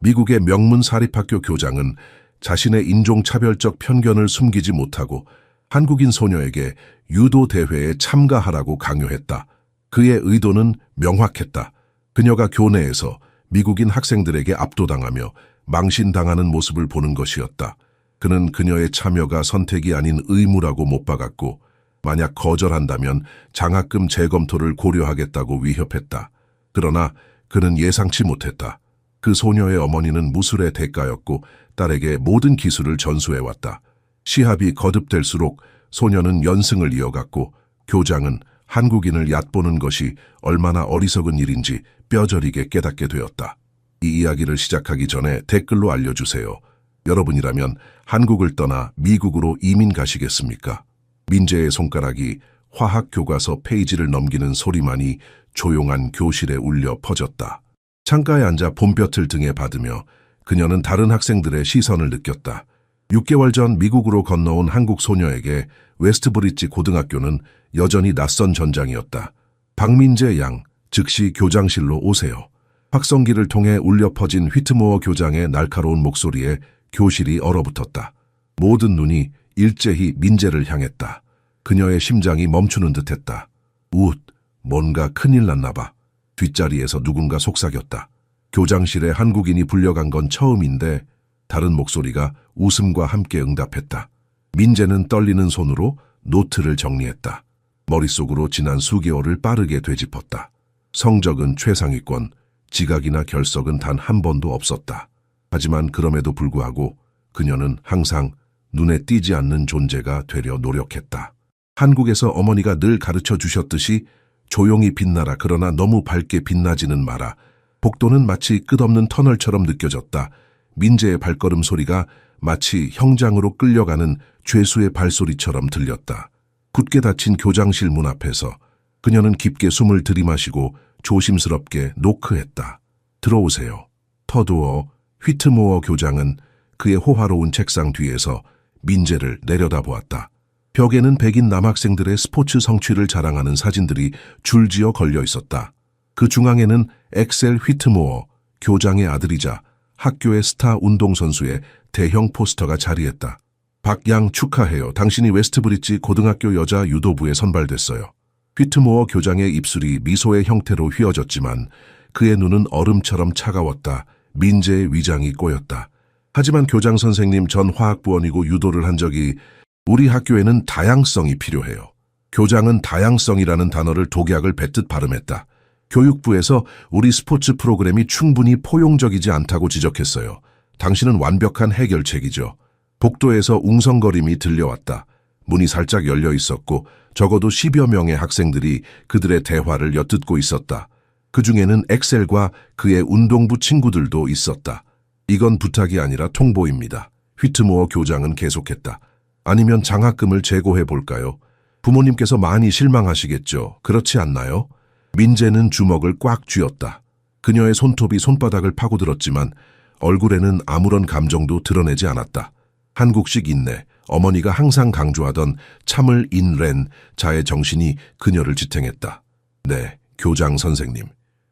미국의 명문 사립학교 교장은 자신의 인종차별적 편견을 숨기지 못하고 한국인 소녀에게 유도 대회에 참가하라고 강요했다. 그의 의도는 명확했다. 그녀가 교내에서 미국인 학생들에게 압도당하며 망신당하는 모습을 보는 것이었다. 그는 그녀의 참여가 선택이 아닌 의무라고 못 박았고 만약 거절한다면 장학금 재검토를 고려하겠다고 위협했다. 그러나 그는 예상치 못했다. 그 소녀의 어머니는 무술의 대가였고 딸에게 모든 기술을 전수해왔다. 시합이 거듭될수록 소녀는 연승을 이어갔고 교장은 한국인을 얕보는 것이 얼마나 어리석은 일인지 뼈저리게 깨닫게 되었다. 이 이야기를 시작하기 전에 댓글로 알려주세요. 여러분이라면 한국을 떠나 미국으로 이민 가시겠습니까? 민재의 손가락이 화학 교과서 페이지를 넘기는 소리만이 조용한 교실에 울려 퍼졌다. 창가에 앉아 봄볕을 등에 받으며 그녀는 다른 학생들의 시선을 느꼈다. 6개월 전 미국으로 건너온 한국 소녀에게 웨스트브리지 고등학교는 여전히 낯선 전장이었다. 박민재 양, 즉시 교장실로 오세요. 확성기를 통해 울려 퍼진 휘트모어 교장의 날카로운 목소리에 교실이 얼어붙었다. 모든 눈이 일제히 민재를 향했다. 그녀의 심장이 멈추는 듯했다. 웃, 뭔가 큰일 났나 봐. 뒷자리에서 누군가 속삭였다. 교장실에 한국인이 불려간 건 처음인데 다른 목소리가 웃음과 함께 응답했다. 민재는 떨리는 손으로 노트를 정리했다. 머릿속으로 지난 수개월을 빠르게 되짚었다. 성적은 최상위권, 지각이나 결석은 단 한 번도 없었다. 하지만 그럼에도 불구하고 그녀는 항상 눈에 띄지 않는 존재가 되려 노력했다. 한국에서 어머니가 늘 가르쳐 주셨듯이 조용히 빛나라, 그러나 너무 밝게 빛나지는 마라. 복도는 마치 끝없는 터널처럼 느껴졌다. 민재의 발걸음 소리가 마치 형장으로 끌려가는 죄수의 발소리처럼 들렸다. 굳게 닫힌 교장실 문 앞에서 그녀는 깊게 숨을 들이마시고 조심스럽게 노크했다. 들어오세요. 터두어 휘트모어 교장은 그의 호화로운 책상 뒤에서 민재를 내려다보았다. 벽에는 백인 남학생들의 스포츠 성취를 자랑하는 사진들이 줄지어 걸려 있었다. 그 중앙에는 엑셀 휘트모어, 교장의 아들이자 학교의 스타 운동선수의 대형 포스터가 자리했다. 박양 축하해요. 당신이 웨스트브리지 고등학교 여자 유도부에 선발됐어요. 휘트모어 교장의 입술이 미소의 형태로 휘어졌지만 그의 눈은 얼음처럼 차가웠다. 민재의 위장이 꼬였다. 하지만 교장 선생님, 전 화학부원이고 유도를 한 적이... 우리 학교에는 다양성이 필요해요. 교장은 다양성이라는 단어를 독약을 뱉듯 발음했다. 교육부에서 우리 스포츠 프로그램이 충분히 포용적이지 않다고 지적했어요. 당신은 완벽한 해결책이죠. 복도에서 웅성거림이 들려왔다. 문이 살짝 열려 있었고 적어도 10여 명의 학생들이 그들의 대화를 엿듣고 있었다. 그 중에는 엑셀과 그의 운동부 친구들도 있었다. 이건 부탁이 아니라 통보입니다. 휘트모어 교장은 계속했다. 아니면 장학금을 재고해 볼까요? 부모님께서 많이 실망하시겠죠. 그렇지 않나요? 민재는 주먹을 꽉 쥐었다. 그녀의 손톱이 손바닥을 파고들었지만 얼굴에는 아무런 감정도 드러내지 않았다. 한국식 인내, 어머니가 항상 강조하던 참을 인렌, 자의 정신이 그녀를 지탱했다. 네, 교장 선생님.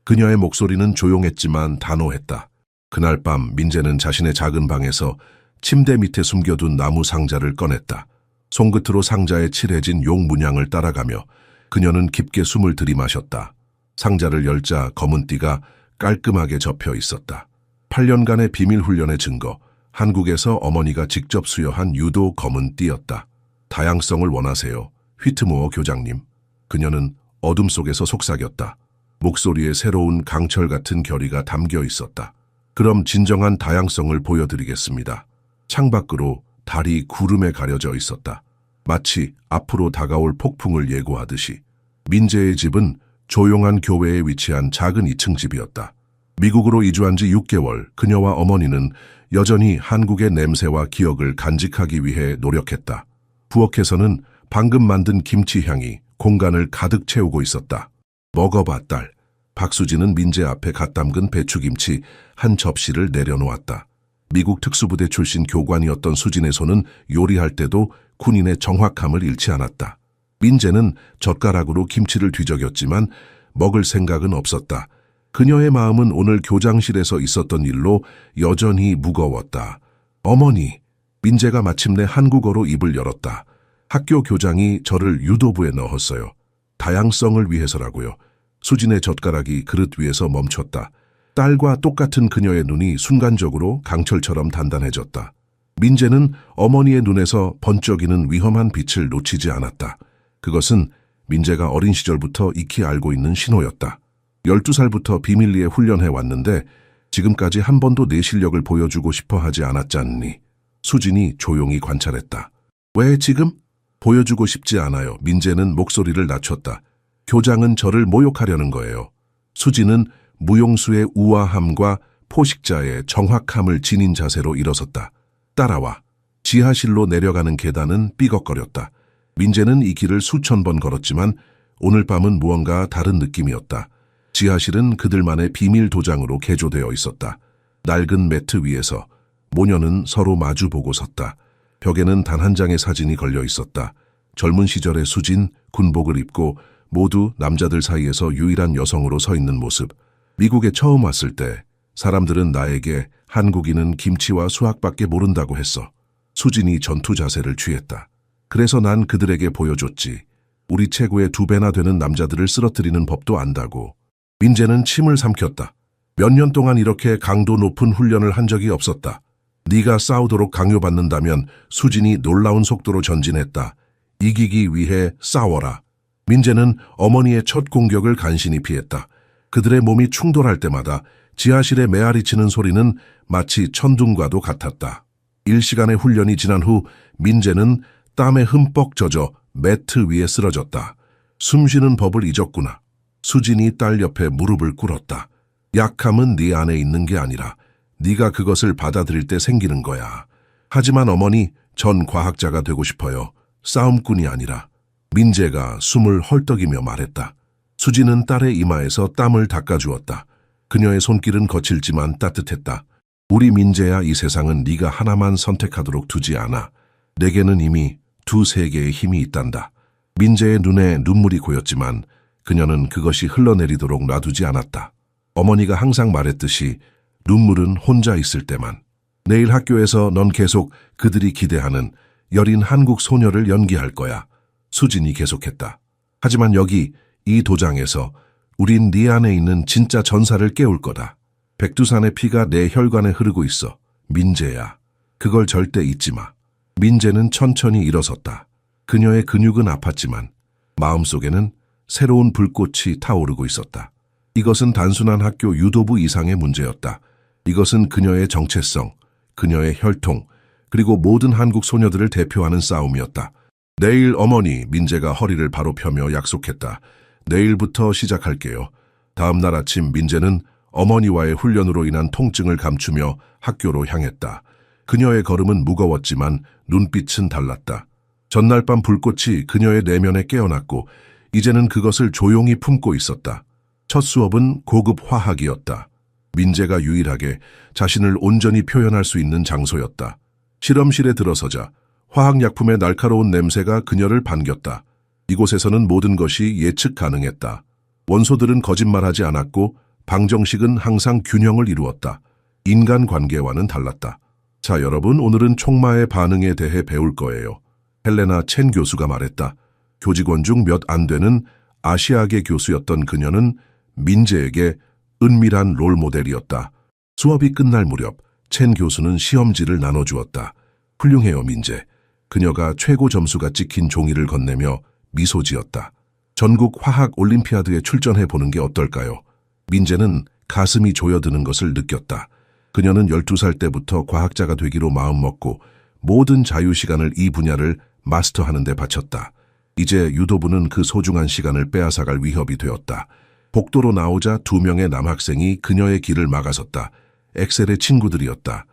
그녀의 목소리는 조용했지만 단호했다. 그날 밤 민재는 자신의 작은 방에서 침대 밑에 숨겨둔 나무 상자를 꺼냈다. 손끝으로 상자에 칠해진 용 문양을 따라가며 그녀는 깊게 숨을 들이마셨다. 상자를 열자 검은 띠가 깔끔하게 접혀 있었다. 8년간의 비밀 훈련의 증거, 한국에서 어머니가 직접 수여한 유도 검은 띠였다. 다양성을 원하세요, 휘트모어 교장님. 그녀는 어둠 속에서 속삭였다. 목소리에 새로운 강철 같은 결의가 담겨 있었다. 그럼 진정한 다양성을 보여드리겠습니다. 창밖으로 달이 구름에 가려져 있었다. 마치 앞으로 다가올 폭풍을 예고하듯이. 민재의 집은 조용한 교외에 위치한 작은 2층 집이었다. 미국으로 이주한 지 6개월, 그녀와 어머니는 여전히 한국의 냄새와 기억을 간직하기 위해 노력했다. 부엌에서는 방금 만든 김치 향이 공간을 가득 채우고 있었다. 먹어봐, 딸. 박수진은 민재 앞에 갓 담근 배추김치 한 접시를 내려놓았다. 미국 특수부대 출신 교관이었던 수진의 손은 요리할 때도 군인의 정확함을 잃지 않았다. 민재는 젓가락으로 김치를 뒤적였지만 먹을 생각은 없었다. 그녀의 마음은 오늘 교장실에서 있었던 일로 여전히 무거웠다. 어머니, 민재가 마침내 한국어로 입을 열었다. 학교 교장이 저를 유도부에 넣었어요. 다양성을 위해서라고요. 수진의 젓가락이 그릇 위에서 멈췄다. 딸과 똑같은 그녀의 눈이 순간적으로 강철처럼 단단해졌다. 민재는 어머니의 눈에서 번쩍이는 위험한 빛을 놓치지 않았다. 그것은 민재가 어린 시절부터 익히 알고 있는 신호였다. 12살부터 비밀리에 훈련해 왔는데 지금까지 한 번도 내 실력을 보여주고 싶어 하지 않았잖니. 수진이 조용히 관찰했다. 왜 지금? 보여주고 싶지 않아요. 민재는 목소리를 낮췄다. 교장은 저를 모욕하려는 거예요. 수진은 무용수의 우아함과 포식자의 정확함을 지닌 자세로 일어섰다. 따라와. 지하실로 내려가는 계단은 삐걱거렸다. 민재는 이 길을 수천 번 걸었지만 오늘 밤은 무언가 다른 느낌이었다. 지하실은 그들만의 비밀 도장으로 개조되어 있었다. 낡은 매트 위에서 모녀는 서로 마주보고 섰다. 벽에는 단 한 장의 사진이 걸려 있었다. 젊은 시절의 수진, 군복을 입고 모두 남자들 사이에서 유일한 여성으로 서 있는 모습. 미국에 처음 왔을 때 사람들은 나에게 한국인은 김치와 수학밖에 모른다고 했어. 수진이 전투 자세를 취했다. 그래서 난 그들에게 보여줬지. 우리 최고의 2배나 되는 남자들을 쓰러뜨리는 법도 안다고. 민재는 침을 삼켰다. 몇 년 동안 이렇게 강도 높은 훈련을 한 적이 없었다. 네가 싸우도록 강요받는다면 수진이 놀라운 속도로 전진했다. 이기기 위해 싸워라. 민재는 어머니의 첫 공격을 간신히 피했다. 그들의 몸이 충돌할 때마다 지하실에 메아리치는 소리는 마치 천둥과도 같았다. 1시간의 훈련이 지난 후 민재는 땀에 흠뻑 젖어 매트 위에 쓰러졌다. 숨쉬는 법을 잊었구나. 수진이 딸 옆에 무릎을 꿇었다. 약함은 네 안에 있는 게 아니라 네가 그것을 받아들일 때 생기는 거야. 하지만 어머니, 전 과학자가 되고 싶어요. 싸움꾼이 아니라. 민재가 숨을 헐떡이며 말했다. 수진은 딸의 이마에서 땀을 닦아주었다. 그녀의 손길은 거칠지만 따뜻했다. 우리 민재야, 이 세상은 네가 하나만 선택하도록 두지 않아. 내게는 이미 2세계의 힘이 있단다. 민재의 눈에 눈물이 고였지만 그녀는 그것이 흘러내리도록 놔두지 않았다. 어머니가 항상 말했듯이 눈물은 혼자 있을 때만. 내일 학교에서 넌 계속 그들이 기대하는 여린 한국 소녀를 연기할 거야. 수진이 계속했다. 하지만 여기 이 도장에서 우린 네 안에 있는 진짜 전사를 깨울 거다. 백두산의 피가 내 혈관에 흐르고 있어. 민재야. 그걸 절대 잊지 마. 민재는 천천히 일어섰다. 그녀의 근육은 아팠지만 마음속에는 새로운 불꽃이 타오르고 있었다. 이것은 단순한 학교 유도부 이상의 문제였다. 이것은 그녀의 정체성, 그녀의 혈통, 그리고 모든 한국 소녀들을 대표하는 싸움이었다. 내일 어머니, 민재가 허리를 바로 펴며 약속했다. 내일부터 시작할게요. 다음 날 아침 민재는 어머니와의 훈련으로 인한 통증을 감추며 학교로 향했다. 그녀의 걸음은 무거웠지만 눈빛은 달랐다. 전날 밤 불꽃이 그녀의 내면에 깨어났고 이제는 그것을 조용히 품고 있었다. 첫 수업은 고급 화학이었다. 민재가 유일하게 자신을 온전히 표현할 수 있는 장소였다. 실험실에 들어서자 화학약품의 날카로운 냄새가 그녀를 반겼다. 이곳에서는 모든 것이 예측 가능했다. 원소들은 거짓말하지 않았고 방정식은 항상 균형을 이루었다. 인간관계와는 달랐다. 자, 여러분, 오늘은 촉마의 반응에 대해 배울 거예요. 헬레나 첸 교수가 말했다. 교직원 중 몇 안 되는 아시아계 교수였던 그녀는 민재에게 은밀한 롤모델이었다. 수업이 끝날 무렵 첸 교수는 시험지를 나눠주었다. 훌륭해요, 민재. 그녀가 최고 점수가 찍힌 종이를 건네며 미소 지었다. 전국 화학 올림피아드에 출전해 보는 게 어떨까요? 민재는 가슴이 조여드는 것을 느꼈다. 그녀는 12살 때부터 과학자가 되기로 마음먹고 모든 자유시간을 이 분야를 마스터하는 데 바쳤다. 이제 유도부는 그 소중한 시간을 빼앗아갈 위협이 되었다. 복도로 나오자 2명의 남학생이 그녀의 길을 막아섰다. 엑셀의 친구들이었다.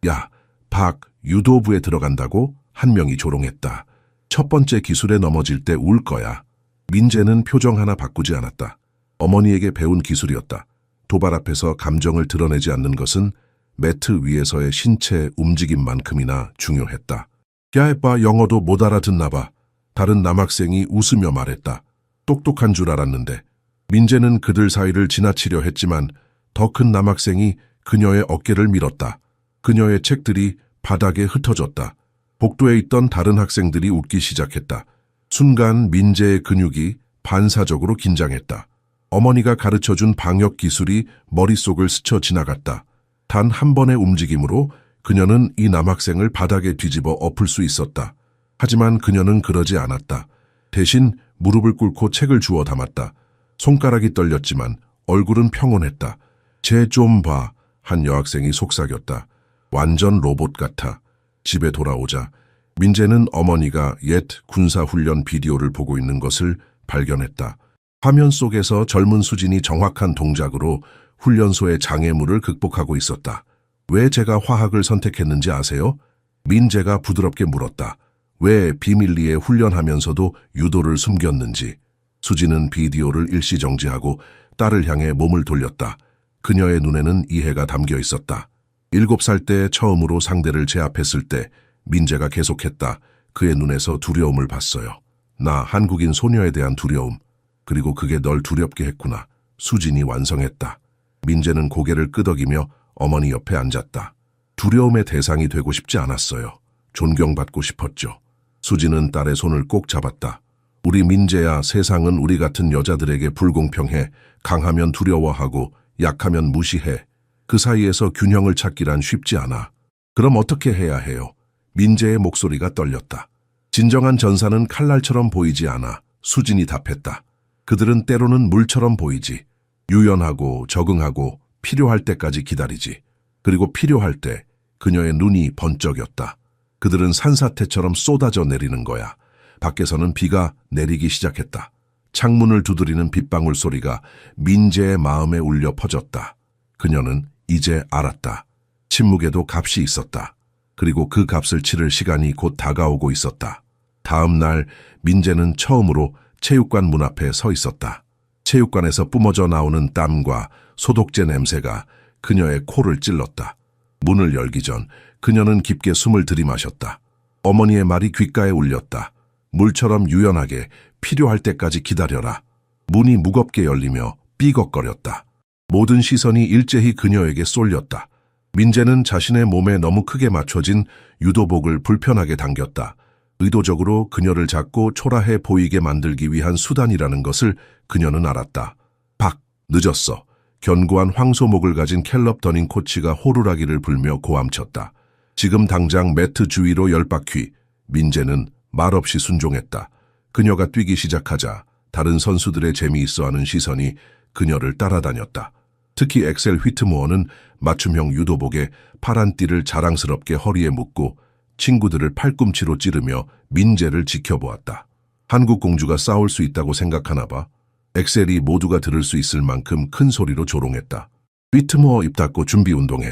야, 박, 유도부에 들어간다고? 한 명이 조롱했다. 첫 번째 기술에 넘어질 때 울 거야. 민재는 표정 하나 바꾸지 않았다. 어머니에게 배운 기술이었다. 도발 앞에서 감정을 드러내지 않는 것은 매트 위에서의 신체 움직임만큼이나 중요했다. 야해봐, 영어도 못 알아듣나 봐. 다른 남학생이 웃으며 말했다. 똑똑한 줄 알았는데. 민재는 그들 사이를 지나치려 했지만 더 큰 남학생이 그녀의 어깨를 밀었다. 그녀의 책들이 바닥에 흩어졌다. 복도에 있던 다른 학생들이 웃기 시작했다. 순간 민재의 근육이 반사적으로 긴장했다. 어머니가 가르쳐준 방역 기술이 머릿속을 스쳐 지나갔다. 단 한 번의 움직임으로 그녀는 이 남학생을 바닥에 뒤집어 엎을 수 있었다. 하지만 그녀는 그러지 않았다. 대신 무릎을 꿇고 책을 주워 담았다. 손가락이 떨렸지만 얼굴은 평온했다. 쟤 좀 봐. 한 여학생이 속삭였다. 완전 로봇 같아. 집에 돌아오자 민재는 어머니가 옛 군사훈련 비디오를 보고 있는 것을 발견했다. 화면 속에서 젊은 수진이 정확한 동작으로 훈련소의 장애물을 극복하고 있었다. 왜 제가 화학을 선택했는지 아세요? 민재가 부드럽게 물었다. 왜 비밀리에 훈련하면서도 유도를 숨겼는지. 수진은 비디오를 일시정지하고 딸을 향해 몸을 돌렸다. 그녀의 눈에는 이해가 담겨 있었다. 7살 때 처음으로 상대를 제압했을 때 민재가 계속했다. 그의 눈에서 두려움을 봤어요. 나 한국인 소녀에 대한 두려움. 그리고 그게 널 두렵게 했구나. 수진이 완성했다. 민재는 고개를 끄덕이며 어머니 옆에 앉았다. 두려움의 대상이 되고 싶지 않았어요. 존경받고 싶었죠. 수진은 딸의 손을 꼭 잡았다. 우리 민재야, 세상은 우리 같은 여자들에게 불공평해. 강하면 두려워하고 약하면 무시해. 그 사이에서 균형을 찾기란 쉽지 않아. 그럼 어떻게 해야 해요? 민재의 목소리가 떨렸다. 진정한 전사는 칼날처럼 보이지 않아. 수진이 답했다. 그들은 때로는 물처럼 보이지. 유연하고 적응하고 필요할 때까지 기다리지. 그리고 필요할 때 그녀의 눈이 번쩍였다. 그들은 산사태처럼 쏟아져 내리는 거야. 밖에서는 비가 내리기 시작했다. 창문을 두드리는 빗방울 소리가 민재의 마음에 울려 퍼졌다. 그녀는 이제 알았다. 침묵에도 값이 있었다. 그리고 그 값을 치를 시간이 곧 다가오고 있었다. 다음 날 민재는 처음으로 체육관 문 앞에 서 있었다. 체육관에서 뿜어져 나오는 땀과 소독제 냄새가 그녀의 코를 찔렀다. 문을 열기 전 그녀는 깊게 숨을 들이마셨다. 어머니의 말이 귓가에 울렸다. 물처럼 유연하게 필요할 때까지 기다려라. 문이 무겁게 열리며 삐걱거렸다. 모든 시선이 일제히 그녀에게 쏠렸다. 민재는 자신의 몸에 너무 크게 맞춰진 유도복을 불편하게 당겼다. 의도적으로 그녀를 잡고 초라해 보이게 만들기 위한 수단이라는 것을 그녀는 알았다. 박, 늦었어. 견고한 황소목을 가진 캘럽 더닝 코치가 호루라기를 불며 고함쳤다. 지금 당장 매트 주위로 10바퀴. 민재는 말없이 순종했다. 그녀가 뛰기 시작하자 다른 선수들의 재미있어하는 시선이 그녀를 따라다녔다. 특히 엑셀 휘트모어는 맞춤형 유도복에 파란 띠를 자랑스럽게 허리에 묶고 친구들을 팔꿈치로 찌르며 민재를 지켜보았다. 한국 공주가 싸울 수 있다고 생각하나 봐. 엑셀이 모두가 들을 수 있을 만큼 큰 소리로 조롱했다. 휘트모어 입 닫고 준비 운동해.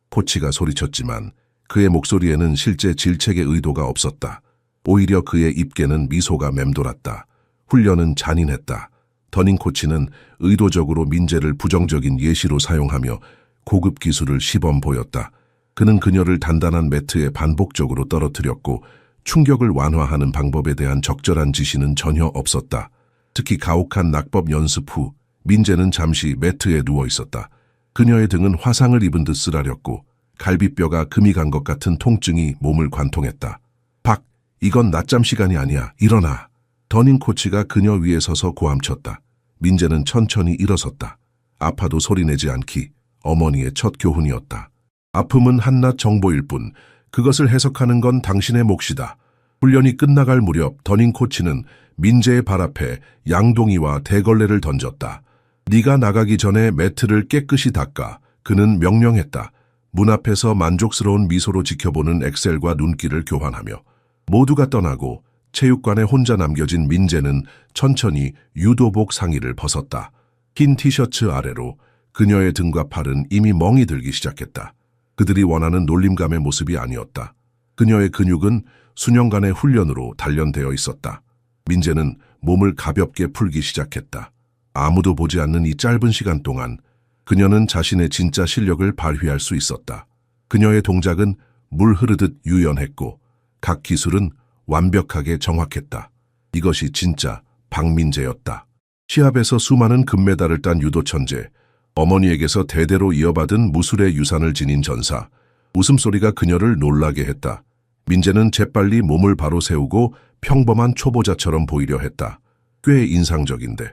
코치가 소리쳤지만 그의 목소리에는 실제 질책의 의도가 없었다. 오히려 그의 입계는 미소가 맴돌았다. 훈련은 잔인했다. 더닝 코치는 의도적으로 민재를 부정적인 예시로 사용하며 고급 기술을 시범 보였다. 그는 그녀를 단단한 매트에 반복적으로 떨어뜨렸고 충격을 완화하는 방법에 대한 적절한 지시는 전혀 없었다. 특히 가혹한 낙법 연습 후 민재는 잠시 매트에 누워 있었다. 그녀의 등은 화상을 입은 듯 쓰라렸고 갈비뼈가 금이 간 것 같은 통증이 몸을 관통했다. 박, 이건 낮잠 시간이 아니야. 일어나. 더닝 코치가 그녀 위에 서서 고함쳤다. 민재는 천천히 일어섰다. 아파도 소리내지 않기. 어머니의 첫 교훈이었다. 아픔은 한낱 정보일 뿐 그것을 해석하는 건 당신의 몫이다. 훈련이 끝나갈 무렵 더닝 코치는 민재의 발 앞에 양동이와 대걸레를 던졌다. 네가 나가기 전에 매트를 깨끗이 닦아. 그는 명령했다. 문 앞에서 만족스러운 미소로 지켜보는 엑셀과 눈길을 교환하며 모두가 떠나고 체육관에 혼자 남겨진 민재는 천천히 유도복 상의를 벗었다. 흰 티셔츠 아래로 그녀의 등과 팔은 이미 멍이 들기 시작했다. 그들이 원하는 놀림감의 모습이 아니었다. 그녀의 근육은 수년간의 훈련으로 단련되어 있었다. 민재는 몸을 가볍게 풀기 시작했다. 아무도 보지 않는 이 짧은 시간 동안 그녀는 자신의 진짜 실력을 발휘할 수 있었다. 그녀의 동작은 물 흐르듯 유연했고 각 기술은 완벽하게 정확했다. 이것이 진짜 박민재였다. 시합에서 수많은 금메달을 딴 유도 천재, 어머니에게서 대대로 이어받은 무술의 유산을 지닌 전사. 웃음소리가 그녀를 놀라게 했다. 민재는 재빨리 몸을 바로 세우고 평범한 초보자처럼 보이려 했다. 꽤 인상적인데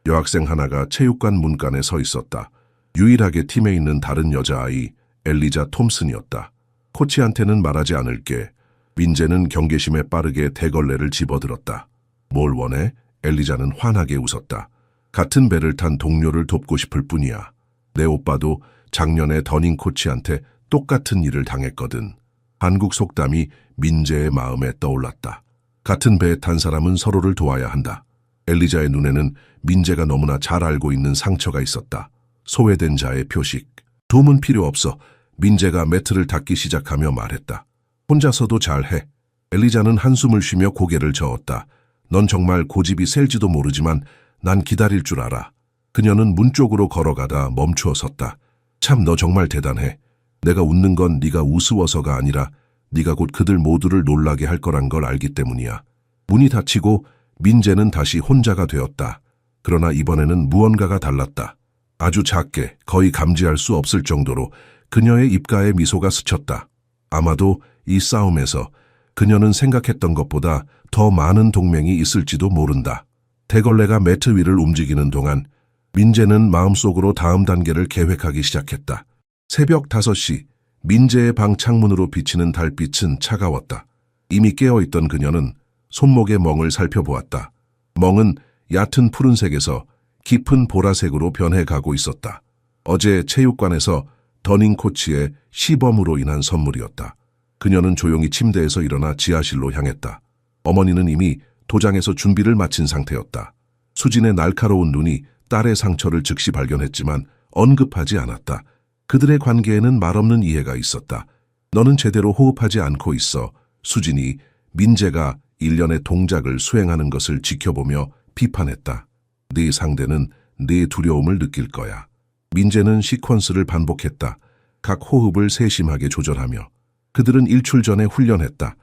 여학생 하나가 체육관 문간에 서 있었다. 유일하게 팀에 있는 다른 여자아이 엘리자 톰슨이었다. 코치한테는 말하지 않을게. 민재는 경계심에 빠르게 대걸레를 집어들었다. 뭘 원해? 엘리자는 환하게 웃었다. 같은 배를 탄 동료를 돕고 싶을 뿐이야. 내 오빠도 작년에 더닝 코치한테 똑같은 일을 당했거든. 한국 속담이 민재의 마음에 떠올랐다. 같은 배에 탄 사람은 서로를 도와야 한다. 엘리자의 눈에는 민재가 너무나 잘 알고 있는 상처가 있었다. 소외된 자의 표식. 도움은 필요 없어. 민재가 매트를 닦기 시작하며 말했다. 혼자서도 잘해. 엘리자는 한숨을 쉬며 고개를 저었다. 넌 정말 고집이 셀지도 모르지만 난 기다릴 줄 알아. 그녀는 문 쪽으로 걸어가다 멈추어 섰다. 참, 너 정말 대단해. 내가 웃는 건 네가 우스워서가 아니라 네가 곧 그들 모두를 놀라게 할 거란 걸 알기 때문이야. 문이 닫히고 민재는 다시 혼자가 되었다. 그러나 이번에는 무언가가 달랐다. 아주 작게, 거의 감지할 수 없을 정도로 그녀의 입가에 미소가 스쳤다. 아마도 이 싸움에서 그녀는 생각했던 것보다 더 많은 동맹이 있을지도 모른다. 대걸레가 매트 위를 움직이는 동안 민재는 마음속으로 다음 단계를 계획하기 시작했다. 새벽 5시, 민재의 방 창문으로 비치는 달빛은 차가웠다. 이미 깨어있던 그녀는 손목의 멍을 살펴보았다. 멍은 얕은 푸른색에서 깊은 보라색으로 변해가고 있었다. 어제 체육관에서 더닝 코치의 시범으로 인한 선물이었다. 그녀는 조용히 침대에서 일어나 지하실로 향했다. 어머니는 이미 도장에서 준비를 마친 상태였다. 수진의 날카로운 눈이 딸의 상처를 즉시 발견했지만 언급하지 않았다. 그들의 관계에는 말없는 이해가 있었다. 너는 제대로 호흡하지 않고 있어. 수진이 민재가 일련의 동작을 수행하는 것을 지켜보며 비판했다. 네 상대는 네 두려움을 느낄 거야. 민재는 시퀀스를 반복했다. 각 호흡을 세심하게 조절하며. 그들은 일출 전에 훈련했다.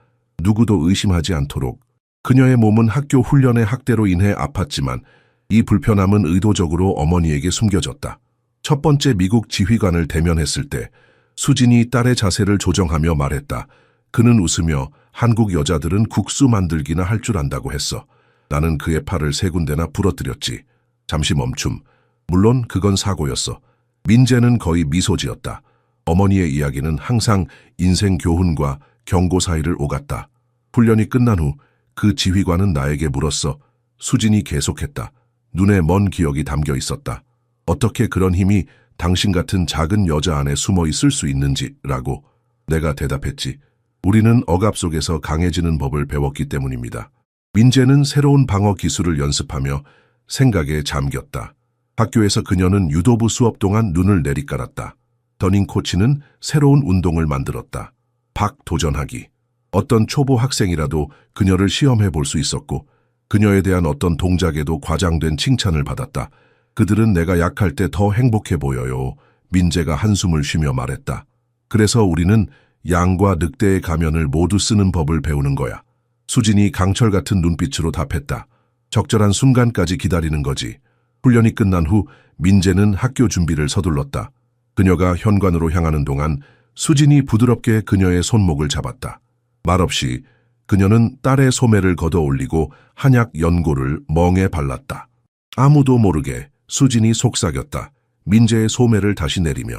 누구도 의심하지 않도록. 그녀의 몸은 학교 훈련의 학대로 인해 아팠지만 이 불편함은 의도적으로 어머니에게 숨겨졌다. 첫 번째 미국 지휘관을 대면했을 때 수진이 딸의 자세를 조정하며 말했다. 그는 웃으며 한국 여자들은 국수 만들기나 할 줄 안다고 했어. 나는 그의 팔을 3군데나 부러뜨렸지. 잠시 멈춤. 물론 그건 사고였어. 민재는 거의 미소 지었다. 어머니의 이야기는 항상 인생 교훈과 경고 사이를 오갔다. 훈련이 끝난 후 그 지휘관은 나에게 물었어. 수진이 계속했다. 눈에 먼 기억이 담겨 있었다. 어떻게 그런 힘이 당신 같은 작은 여자 안에 숨어 있을 수 있는지라고. 내가 대답했지. 우리는 억압 속에서 강해지는 법을 배웠기 때문입니다. 민재는 새로운 방어 기술을 연습하며 생각에 잠겼다. 학교에서 그녀는 유도부 수업 동안 눈을 내리깔았다. 더닝 코치는 새로운 운동을 만들었다. 박도전하기. 어떤 초보 학생이라도 그녀를 시험해 볼 수 있었고 그녀에 대한 어떤 동작에도 과장된 칭찬을 받았다. 그들은 내가 약할 때 더 행복해 보여요. 민재가 한숨을 쉬며 말했다. 그래서 우리는 양과 늑대의 가면을 모두 쓰는 법을 배우는 거야. 수진이 강철 같은 눈빛으로 답했다. 적절한 순간까지 기다리는 거지. 훈련이 끝난 후 민재는 학교 준비를 서둘렀다. 그녀가 현관으로 향하는 동안 수진이 부드럽게 그녀의 손목을 잡았다. 말없이 그녀는 딸의 소매를 걷어 올리고 한약 연고를 멍에 발랐다. 아무도 모르게 수진이 속삭였다. 민재의 소매를 다시 내리며.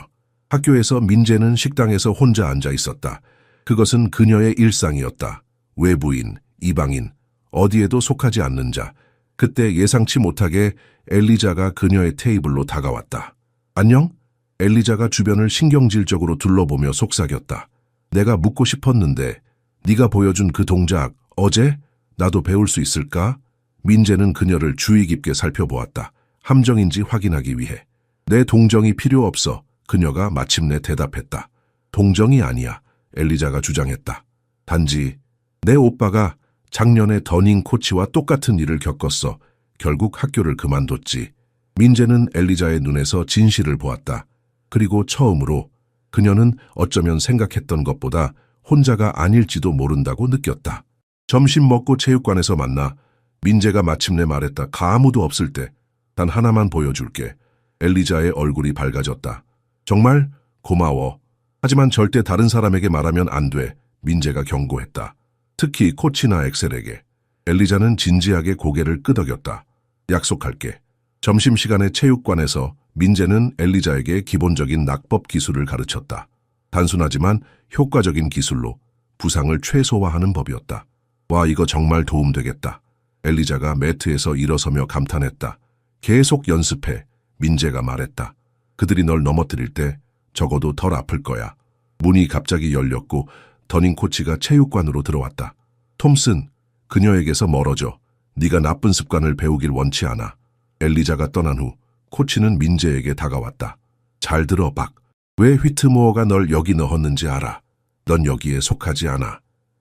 학교에서 민재는 식당에서 혼자 앉아 있었다. 그것은 그녀의 일상이었다. 외부인, 이방인, 어디에도 속하지 않는 자. 그때 예상치 못하게 엘리자가 그녀의 테이블로 다가왔다. 안녕? 엘리자가 주변을 신경질적으로 둘러보며 속삭였다. 내가 묻고 싶었는데 네가 보여준 그 동작 어제? 나도 배울 수 있을까? 민재는 그녀를 주의 깊게 살펴보았다. 함정인지 확인하기 위해. 내 동정이 필요 없어. 그녀가 마침내 대답했다. 동정이 아니야. 엘리자가 주장했다. 단지 내 오빠가 작년에 더닝 코치와 똑같은 일을 겪었어. 결국 학교를 그만뒀지. 민재는 엘리자의 눈에서 진실을 보았다. 그리고 처음으로 그녀는 어쩌면 생각했던 것보다 혼자가 아닐지도 모른다고 느꼈다. 점심 먹고 체육관에서 만나 민재가 마침내 말했다. 아무도 없을 때 단 하나만 보여줄게. 엘리자의 얼굴이 밝아졌다. 정말? 고마워. 하지만 절대 다른 사람에게 말하면 안 돼. 민재가 경고했다. 특히 코치나 엑셀에게. 엘리자는 진지하게 고개를 끄덕였다. 약속할게. 점심시간에 체육관에서 민재는 엘리자에게 기본적인 낙법 기술을 가르쳤다. 단순하지만 효과적인 기술로 부상을 최소화하는 법이었다. 와, 이거 정말 도움되겠다. 엘리자가 매트에서 일어서며 감탄했다. 계속 연습해. 민재가 말했다. 그들이 널 넘어뜨릴 때 적어도 덜 아플 거야. 문이 갑자기 열렸고 더닝 코치가 체육관으로 들어왔다. 톰슨, 그녀에게서 멀어져. 네가 나쁜 습관을 배우길 원치 않아. 엘리자가 떠난 후 코치는 민재에게 다가왔다. 잘 들어, 박. 왜 휘트모어가 널 여기 넣었는지 알아. 넌 여기에 속하지 않아.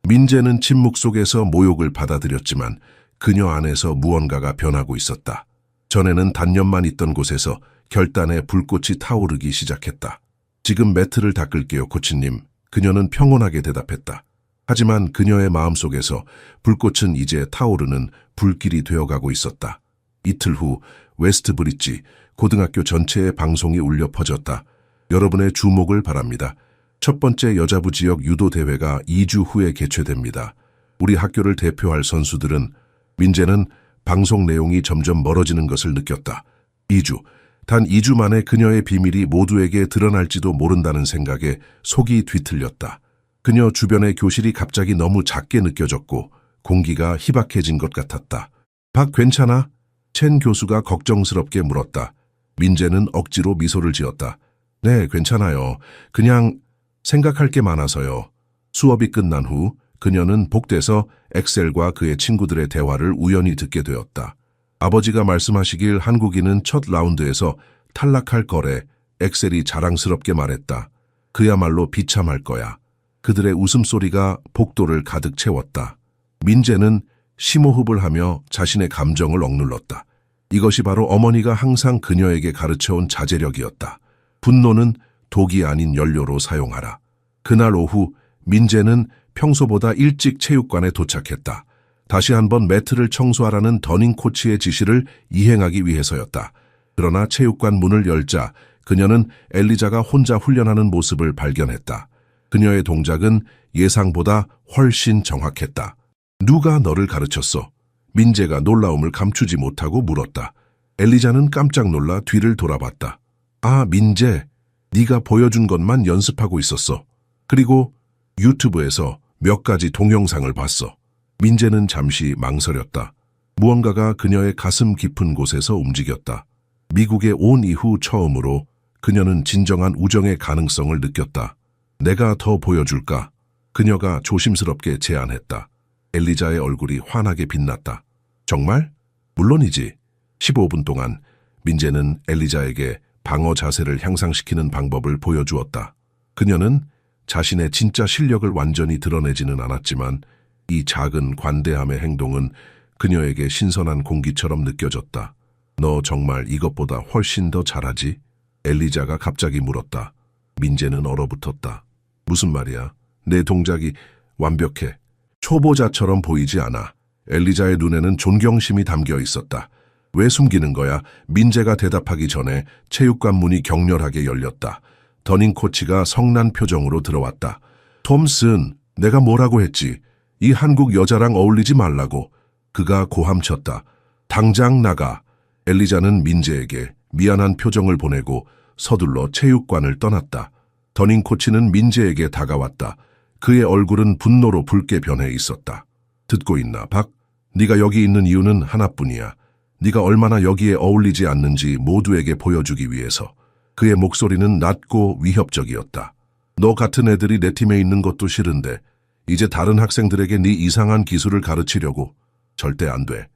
민재는 침묵 속에서 모욕을 받아들였지만 그녀 안에서 무언가가 변하고 있었다. 전에는 단념만 있던 곳에서 결단의 불꽃이 타오르기 시작했다. 지금 매트를 닦을게요, 코치님. 그녀는 평온하게 대답했다. 하지만 그녀의 마음속에서 불꽃은 이제 타오르는 불길이 되어가고 있었다. 이틀 후 웨스트 브릿지 고등학교 전체의 방송이 울려 퍼졌다. 여러분의 주목을 바랍니다. 첫 번째 여자부 지역 유도 대회가 2주 후에 개최됩니다. 우리 학교를 대표할 선수들은 민재는 방송 내용이 점점 멀어지는 것을 느꼈다. 2주. 단 2주 만에 그녀의 비밀이 모두에게 드러날지도 모른다는 생각에 속이 뒤틀렸다. 그녀 주변의 교실이 갑자기 너무 작게 느껴졌고 공기가 희박해진 것 같았다. 박, 괜찮아? 첸 교수가 걱정스럽게 물었다. 민재는 억지로 미소를 지었다. 네, 괜찮아요. 그냥 생각할 게 많아서요. 수업이 끝난 후 그녀는 복대에서 엑셀과 그의 친구들의 대화를 우연히 듣게 되었다. 아버지가 말씀하시길 한국인은 첫 라운드에서 탈락할 거래. 엑셀이 자랑스럽게 말했다. 그야말로 비참할 거야. 그들의 웃음소리가 복도를 가득 채웠다. 민재는 심호흡을 하며 자신의 감정을 억눌렀다. 이것이 바로 어머니가 항상 그녀에게 가르쳐온 자제력이었다. 분노는 독이 아닌 연료로 사용하라. 그날 오후 민재는 평소보다 일찍 체육관에 도착했다. 다시 한번 매트를 청소하라는 더닝 코치의 지시를 이행하기 위해서였다. 그러나 체육관 문을 열자 그녀는 엘리자가 혼자 훈련하는 모습을 발견했다. 그녀의 동작은 예상보다 훨씬 정확했다. 누가 너를 가르쳤어? 민재가 놀라움을 감추지 못하고 물었다. 엘리자는 깜짝 놀라 뒤를 돌아봤다. 아, 민재, 네가 보여준 것만 연습하고 있었어. 그리고 유튜브에서 몇 가지 동영상을 봤어. 민재는 잠시 망설였다. 무언가가 그녀의 가슴 깊은 곳에서 움직였다. 미국에 온 이후 처음으로 그녀는 진정한 우정의 가능성을 느꼈다. 내가 더 보여줄까? 그녀가 조심스럽게 제안했다. 엘리자의 얼굴이 환하게 빛났다. 정말? 물론이지. 15분 동안 민재는 엘리자에게 방어 자세를 향상시키는 방법을 보여주었다. 그녀는 자신의 진짜 실력을 완전히 드러내지는 않았지만 이 작은 관대함의 행동은 그녀에게 신선한 공기처럼 느껴졌다. 너 정말 이것보다 훨씬 더 잘하지? 엘리자가 갑자기 물었다. 민재는 얼어붙었다. 무슨 말이야? 내 동작이 완벽해. 초보자처럼 보이지 않아. 엘리자의 눈에는 존경심이 담겨 있었다. 왜 숨기는 거야? 민재가 대답하기 전에 체육관 문이 격렬하게 열렸다. 더닝 코치가 성난 표정으로 들어왔다. 톰슨, 내가 뭐라고 했지? 이 한국 여자랑 어울리지 말라고. 그가 고함쳤다. 당장 나가. 엘리자는 민재에게 미안한 표정을 보내고 서둘러 체육관을 떠났다. 더닝 코치는 민재에게 다가왔다. 그의 얼굴은 분노로 붉게 변해 있었다. 듣고 있나, 박? 네가 여기 있는 이유는 하나뿐이야. 네가 얼마나 여기에 어울리지 않는지 모두에게 보여주기 위해서. 그의 목소리는 낮고 위협적이었다. 너 같은 애들이 내 팀에 있는 것도 싫은데 이제 다른 학생들에게 네 이상한 기술을 가르치려고. 절대 안 돼.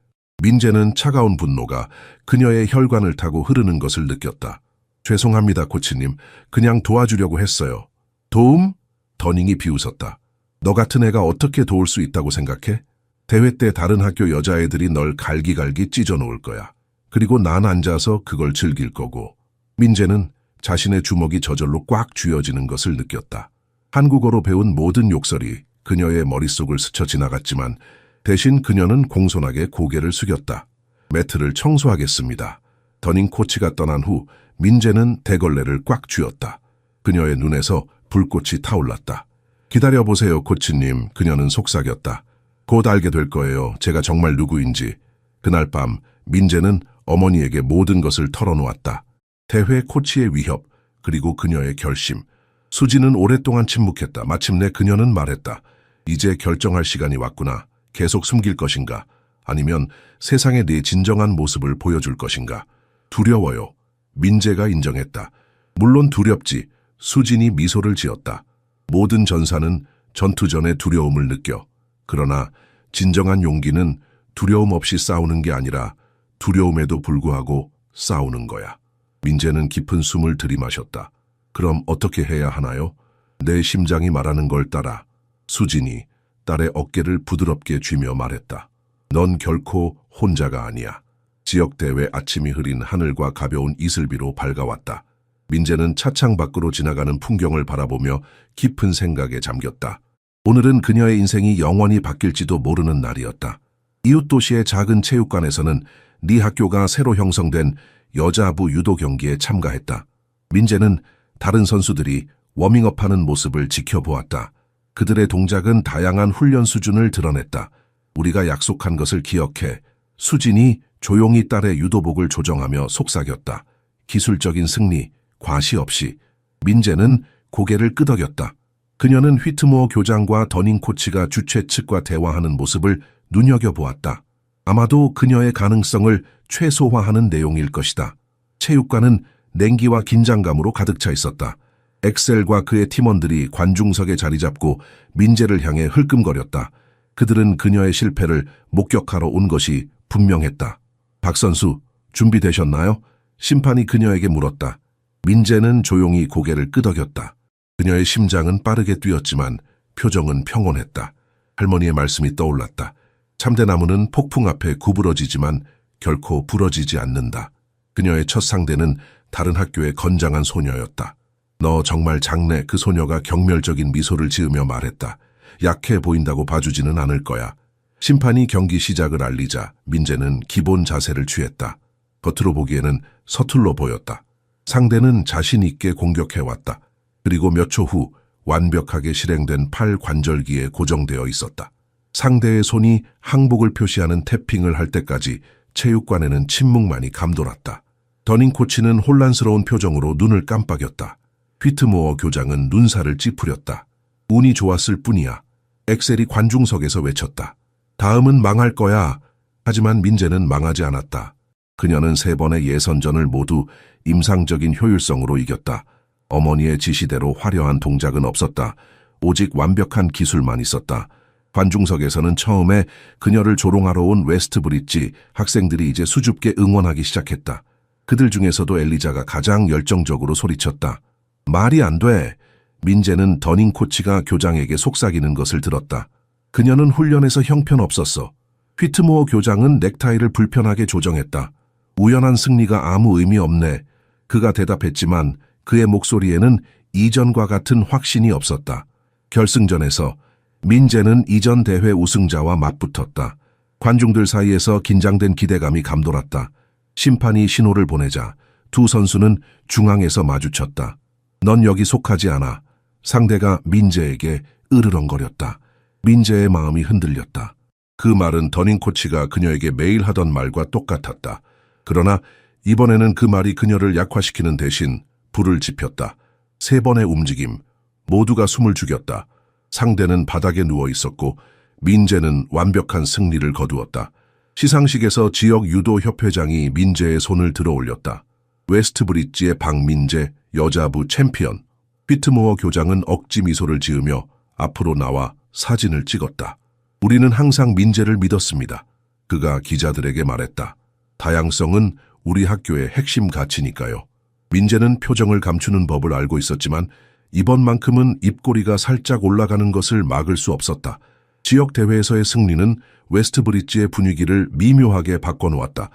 민재는 차가운 분노가 그녀의 혈관을 타고 흐르는 것을 느꼈다. 죄송합니다, 코치님. 그냥 도와주려고 했어요. 도움? 더닝이 비웃었다. 너 같은 애가 어떻게 도울 수 있다고 생각해? 대회 때 다른 학교 여자애들이 널 갈기갈기 찢어놓을 거야. 그리고 난 앉아서 그걸 즐길 거고. 민재는 자신의 주먹이 저절로 꽉 쥐어지는 것을 느꼈다. 한국어로 배운 모든 욕설이 그녀의 머릿속을 스쳐 지나갔지만 대신 그녀는 공손하게 고개를 숙였다. 매트를 청소하겠습니다. 더닝 코치가 떠난 후 민재는 대걸레를 꽉 쥐었다. 그녀의 눈에서 불꽃이 타올랐다. 기다려보세요, 코치님. 그녀는 속삭였다. 곧 알게 될 거예요. 제가 정말 누구인지. 그날 밤 민재는 어머니에게 모든 것을 털어놓았다. 대회 코치의 위협, 그리고 그녀의 결심. 수지는 오랫동안 침묵했다. 마침내 그녀는 말했다. 이제 결정할 시간이 왔구나. 계속 숨길 것인가? 아니면 세상에 네 진정한 모습을 보여줄 것인가? 두려워요. 민재가 인정했다. 물론 두렵지. 수진이 미소를 지었다. 모든 전사는 전투 전에 두려움을 느껴. 그러나 진정한 용기는 두려움 없이 싸우는 게 아니라 두려움에도 불구하고 싸우는 거야. 민재는 깊은 숨을 들이마셨다. 그럼 어떻게 해야 하나요? 내 심장이 말하는 걸 따라. 수진이 딸의 어깨를 부드럽게 쥐며 말했다. 넌 결코 혼자가 아니야. 지역대회 아침이 흐린 하늘과 가벼운 이슬비로 밝아왔다. 민재는 차창 밖으로 지나가는 풍경을 바라보며 깊은 생각에 잠겼다. 오늘은 그녀의 인생이 영원히 바뀔지도 모르는 날이었다. 이웃 도시의 작은 체육관에서는 네 학교가 새로 형성된 여자부 유도 경기에 참가했다. 민재는 다른 선수들이 워밍업하는 모습을 지켜보았다. 그들의 동작은 다양한 훈련 수준을 드러냈다. 우리가 약속한 것을 기억해. 수진이 조용히 딸의 유도복을 조정하며 속삭였다. 기술적인 승리, 과시 없이. 민재는 고개를 끄덕였다. 그녀는 휘트모어 교장과 더닝 코치가 주최 측과 대화하는 모습을 눈여겨보았다. 아마도 그녀의 가능성을 최소화하는 내용일 것이다. 체육관은 냉기와 긴장감으로 가득 차 있었다. 엑셀과 그의 팀원들이 관중석에 자리 잡고 민재를 향해 흘끔거렸다. 그들은 그녀의 실패를 목격하러 온 것이 분명했다. 박 선수, 준비되셨나요? 심판이 그녀에게 물었다. 민재는 조용히 고개를 끄덕였다. 그녀의 심장은 빠르게 뛰었지만 표정은 평온했다. 할머니의 말씀이 떠올랐다. 참대나무는 폭풍 앞에 구부러지지만 결코 부러지지 않는다. 그녀의 첫 상대는 다른 학교의 건장한 소녀였다. 너 정말 장래. 그 소녀가 경멸적인 미소를 지으며 말했다. 약해 보인다고 봐주지는 않을 거야. 심판이 경기 시작을 알리자 민재는 기본 자세를 취했다. 겉으로 보기에는 서툴러 보였다. 상대는 자신 있게 공격해왔다. 그리고 몇 초 후 완벽하게 실행된 팔 관절기에 고정되어 있었다. 상대의 손이 항복을 표시하는 태핑을 할 때까지 체육관에는 침묵만이 감돌았다. 더닝 코치는 혼란스러운 표정으로 눈을 깜빡였다. 휘트모어 교장은 눈살을 찌푸렸다. 운이 좋았을 뿐이야. 엑셀이 관중석에서 외쳤다. 다음은 망할 거야. 하지만 민재는 망하지 않았다. 그녀는 3번의 예선전을 모두 임상적인 효율성으로 이겼다. 어머니의 지시대로 화려한 동작은 없었다. 오직 완벽한 기술만 있었다. 관중석에서는 처음에 그녀를 조롱하러 온 웨스트브릿지 학생들이 이제 수줍게 응원하기 시작했다. 그들 중에서도 엘리자가 가장 열정적으로 소리쳤다. 말이 안 돼. 민재는 더닝 코치가 교장에게 속삭이는 것을 들었다. 그녀는 훈련에서 형편없었어. 휘트모어 교장은 넥타이를 불편하게 조정했다. 우연한 승리가 아무 의미 없네. 그가 대답했지만 그의 목소리에는 이전과 같은 확신이 없었다. 결승전에서 민재는 이전 대회 우승자와 맞붙었다. 관중들 사이에서 긴장된 기대감이 감돌았다. 심판이 신호를 보내자 두 선수는 중앙에서 마주쳤다. 넌 여기 속하지 않아. 상대가 민재에게 으르렁거렸다. 민재의 마음이 흔들렸다. 그 말은 더닝 코치가 그녀에게 매일 하던 말과 똑같았다. 그러나 이번에는 그 말이 그녀를 약화시키는 대신 불을 지폈다. 3번의 움직임, 모두가 숨을 죽였다. 상대는 바닥에 누워 있었고 민재는 완벽한 승리를 거두었다. 시상식에서 지역 유도 협회장이 민재의 손을 들어 올렸다. 웨스트브릿지의 박민재 여자부 챔피언. 휘트모어 교장은 억지 미소를 지으며 앞으로 나와 사진을 찍었다. 우리는 항상 민재를 믿었습니다. 그가 기자들에게 말했다. 다양성은 우리 학교의 핵심 가치니까요. 민재는 표정을 감추는 법을 알고 있었지만 이번만큼은 입꼬리가 살짝 올라가는 것을 막을 수 없었다. 지역 대회에서의 승리는 웨스트브릿지의 분위기를 미묘하게 바꿔놓았다.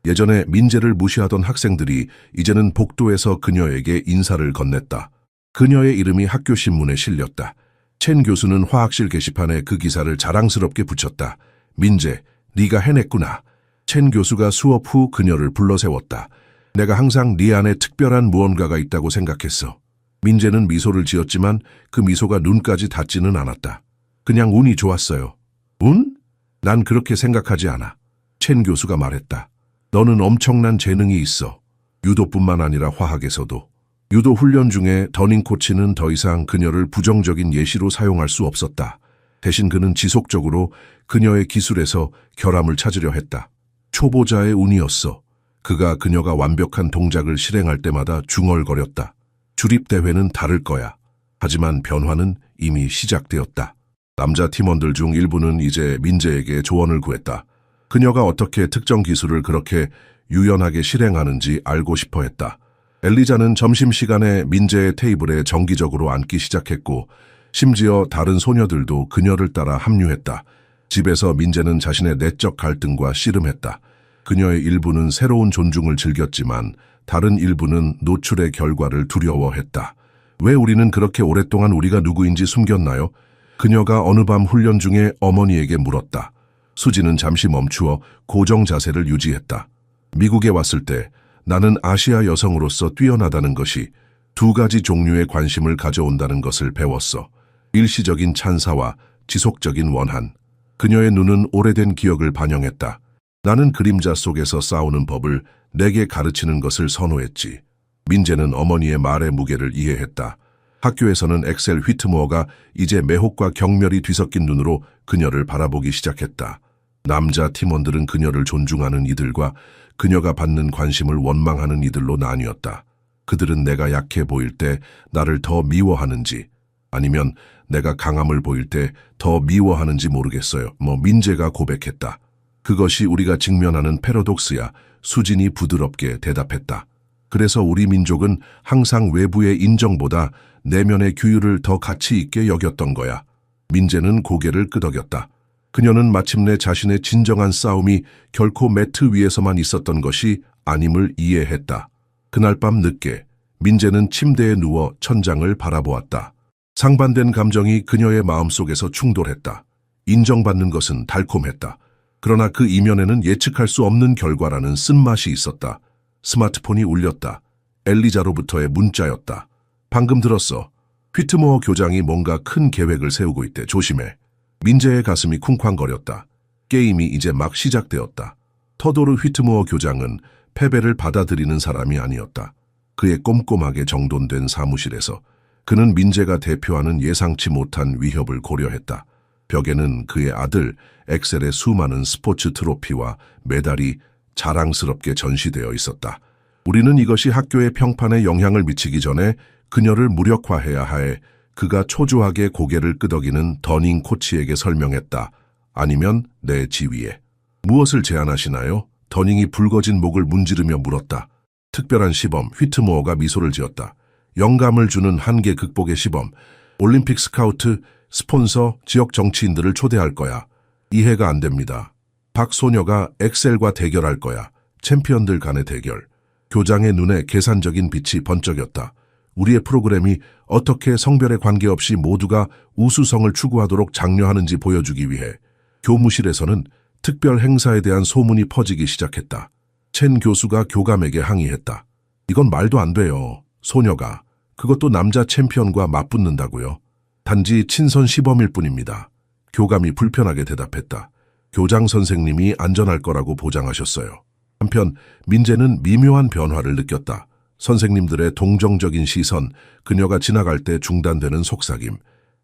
예전에 민재를 무시하던 학생들이 이제는 복도에서 그녀에게 인사를 건넸다. 그녀의 이름이 학교 신문에 실렸다. 첸 교수는 화학실 게시판에 그 기사를 자랑스럽게 붙였다. 민재, 네가 해냈구나. 첸 교수가 수업 후 그녀를 불러세웠다. 내가 항상 네 안에 특별한 무언가가 있다고 생각했어. 민재는 미소를 지었지만 그 미소가 눈까지 닿지는 않았다. 그냥 운이 좋았어요. 운? 난 그렇게 생각하지 않아. 첸 교수가 말했다. 너는 엄청난 재능이 있어. 유도뿐만 아니라 화학에서도. 유도 훈련 중에 더닝 코치는 더 이상 그녀를 부정적인 예시로 사용할 수 없었다. 대신 그는 지속적으로 그녀의 기술에서 결함을 찾으려 했다. 초보자의 운이었어. 그가 그녀가 완벽한 동작을 실행할 때마다 중얼거렸다. 주립대회는 다를 거야. 하지만 변화는 이미 시작되었다. 남자 팀원들 중 일부는 이제 민재에게 조언을 구했다. 그녀가 어떻게 특정 기술을 그렇게 유연하게 실행하는지 알고 싶어 했다. 엘리자는 점심시간에 민재의 테이블에 정기적으로 앉기 시작했고 심지어 다른 소녀들도 그녀를 따라 합류했다. 집에서 민재는 자신의 내적 갈등과 씨름했다. 그녀의 일부는 새로운 존중을 즐겼지만 다른 일부는 노출의 결과를 두려워했다. 왜 우리는 그렇게 오랫동안 우리가 누구인지 숨겼나요? 그녀가 어느 밤 훈련 중에 어머니에게 물었다. 수지는 잠시 멈추어 고정 자세를 유지했다. 미국에 왔을 때 나는 아시아 여성으로서 뛰어나다는 것이 두 가지 종류의 관심을 가져온다는 것을 배웠어. 일시적인 찬사와 지속적인 원한. 그녀의 눈은 오래된 기억을 반영했다. 나는 그림자 속에서 싸우는 법을 내게 가르치는 것을 선호했지. 민재는 어머니의 말의 무게를 이해했다. 학교에서는 엑셀 휘트모어가 이제 매혹과 경멸이 뒤섞인 눈으로 그녀를 바라보기 시작했다. 남자 팀원들은 그녀를 존중하는 이들과 그녀가 받는 관심을 원망하는 이들로 나뉘었다. 그들은 내가 약해 보일 때 나를 더 미워하는지 아니면 내가 강함을 보일 때 더 미워하는지 모르겠어요. 민재가 고백했다. 그것이 우리가 직면하는 패러독스야. 수진이 부드럽게 대답했다. 그래서 우리 민족은 항상 외부의 인정보다 내면의 규율을 더 가치 있게 여겼던 거야. 민재는 고개를 끄덕였다. 그녀는 마침내 자신의 진정한 싸움이 결코 매트 위에서만 있었던 것이 아님을 이해했다. 그날 밤 늦게 민재는 침대에 누워 천장을 바라보았다. 상반된 감정이 그녀의 마음속에서 충돌했다. 인정받는 것은 달콤했다. 그러나 그 이면에는 예측할 수 없는 결과라는 쓴맛이 있었다. 스마트폰이 울렸다. 엘리자로부터의 문자였다. 방금 들었어. 휘트모어 교장이 뭔가 큰 계획을 세우고 있대. 조심해. 민재의 가슴이 쿵쾅거렸다. 게임이 이제 막 시작되었다. 터도르 휘트모어 교장은 패배를 받아들이는 사람이 아니었다. 그의 꼼꼼하게 정돈된 사무실에서 그는 민재가 대표하는 예상치 못한 위협을 고려했다. 벽에는 그의 아들 엑셀의 수많은 스포츠 트로피와 메달이 자랑스럽게 전시되어 있었다. 우리는 이것이 학교의 평판에 영향을 미치기 전에 그녀를 무력화해야 해. 그가 초조하게 고개를 끄덕이는 더닝 코치에게 설명했다. 아니면 내 지위에. 무엇을 제안하시나요? 더닝이 붉어진 목을 문지르며 물었다. 특별한 시범, 휘트모어가 미소를 지었다. 영감을 주는 한계 극복의 시범, 올림픽 스카우트, 스폰서, 지역 정치인들을 초대할 거야. 이해가 안 됩니다. 박소녀가 엑셀과 대결할 거야. 챔피언들 간의 대결. 교장의 눈에 계산적인 빛이 번쩍였다. 우리의 프로그램이 어떻게 성별에 관계없이 모두가 우수성을 추구하도록 장려하는지 보여주기 위해 교무실에서는 특별 행사에 대한 소문이 퍼지기 시작했다. 첸 교수가 교감에게 항의했다. 이건 말도 안 돼요. 소녀가. 그것도 남자 챔피언과 맞붙는다고요. 단지 친선 시범일 뿐입니다. 교감이 불편하게 대답했다. 교장 선생님이 안전할 거라고 보장하셨어요. 한편 민재는 미묘한 변화를 느꼈다. 선생님들의 동정적인 시선, 그녀가 지나갈 때 중단되는 속삭임.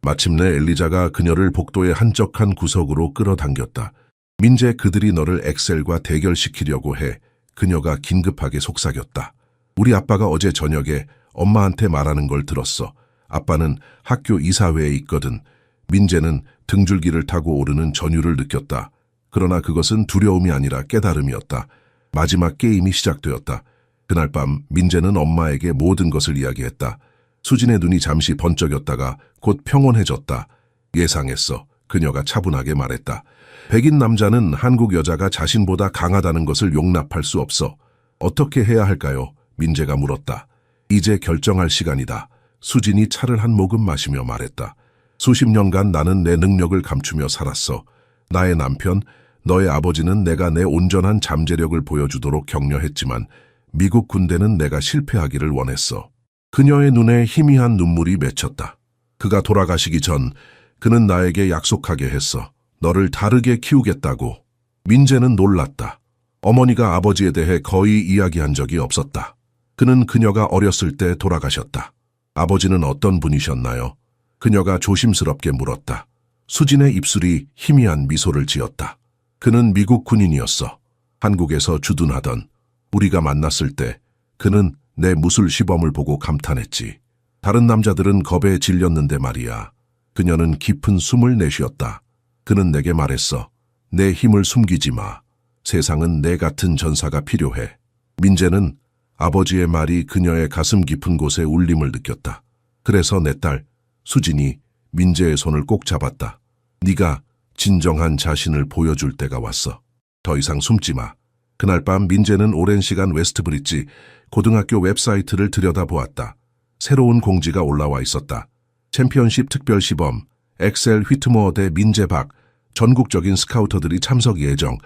마침내 엘리자가 그녀를 복도의 한적한 구석으로 끌어당겼다. 민재, 그들이 너를 엑셀과 대결시키려고 해. 그녀가 긴급하게 속삭였다. 우리 아빠가 어제 저녁에 엄마한테 말하는 걸 들었어. 아빠는 학교 이사회에 있거든. 민재는 등줄기를 타고 오르는 전율을 느꼈다. 그러나 그것은 두려움이 아니라 깨달음이었다. 마지막 게임이 시작되었다. 그날 밤 민재는 엄마에게 모든 것을 이야기했다. 수진의 눈이 잠시 번쩍였다가 곧 평온해졌다. 예상했어. 그녀가 차분하게 말했다. 백인 남자는 한국 여자가 자신보다 강하다는 것을 용납할 수 없어. 어떻게 해야 할까요? 민재가 물었다. 이제 결정할 시간이다. 수진이 차를 한 모금 마시며 말했다. 수십 년간 나는 내 능력을 감추며 살았어. 나의 남편, 너의 아버지는 내가 내 온전한 잠재력을 보여주도록 격려했지만 미국 군대는 내가 실패하기를 원했어. 그녀의 눈에 희미한 눈물이 맺혔다. 그가 돌아가시기 전 그는 나에게 약속하게 했어. 너를 다르게 키우겠다고. 민재는 놀랐다. 어머니가 아버지에 대해 거의 이야기한 적이 없었다. 그는 그녀가 어렸을 때 돌아가셨다. 아버지는 어떤 분이셨나요? 그녀가 조심스럽게 물었다. 수진의 입술이 희미한 미소를 지었다. 그는 미국 군인이었어. 한국에서 주둔하던. 우리가 만났을 때 그는 내 무술 시범을 보고 감탄했지. 다른 남자들은 겁에 질렸는데 말이야. 그녀는 깊은 숨을 내쉬었다. 그는 내게 말했어. 내 힘을 숨기지 마. 세상은 내 같은 전사가 필요해. 민재는 아버지의 말이 그녀의 가슴 깊은 곳에 울림을 느꼈다. 그래서 내 딸 수진이 민재의 손을 꼭 잡았다. 네가 진정한 자신을 보여줄 때가 왔어. 더 이상 숨지 마. 그날 밤 민재는 오랜 시간 웨스트브릿지 고등학교 웹사이트를 들여다보았다. 새로운 공지가 올라와 있었다. 챔피언십 특별시범 엑셀 휘트모어 대 민재박 전국적인 스카우터들이 참석 예정.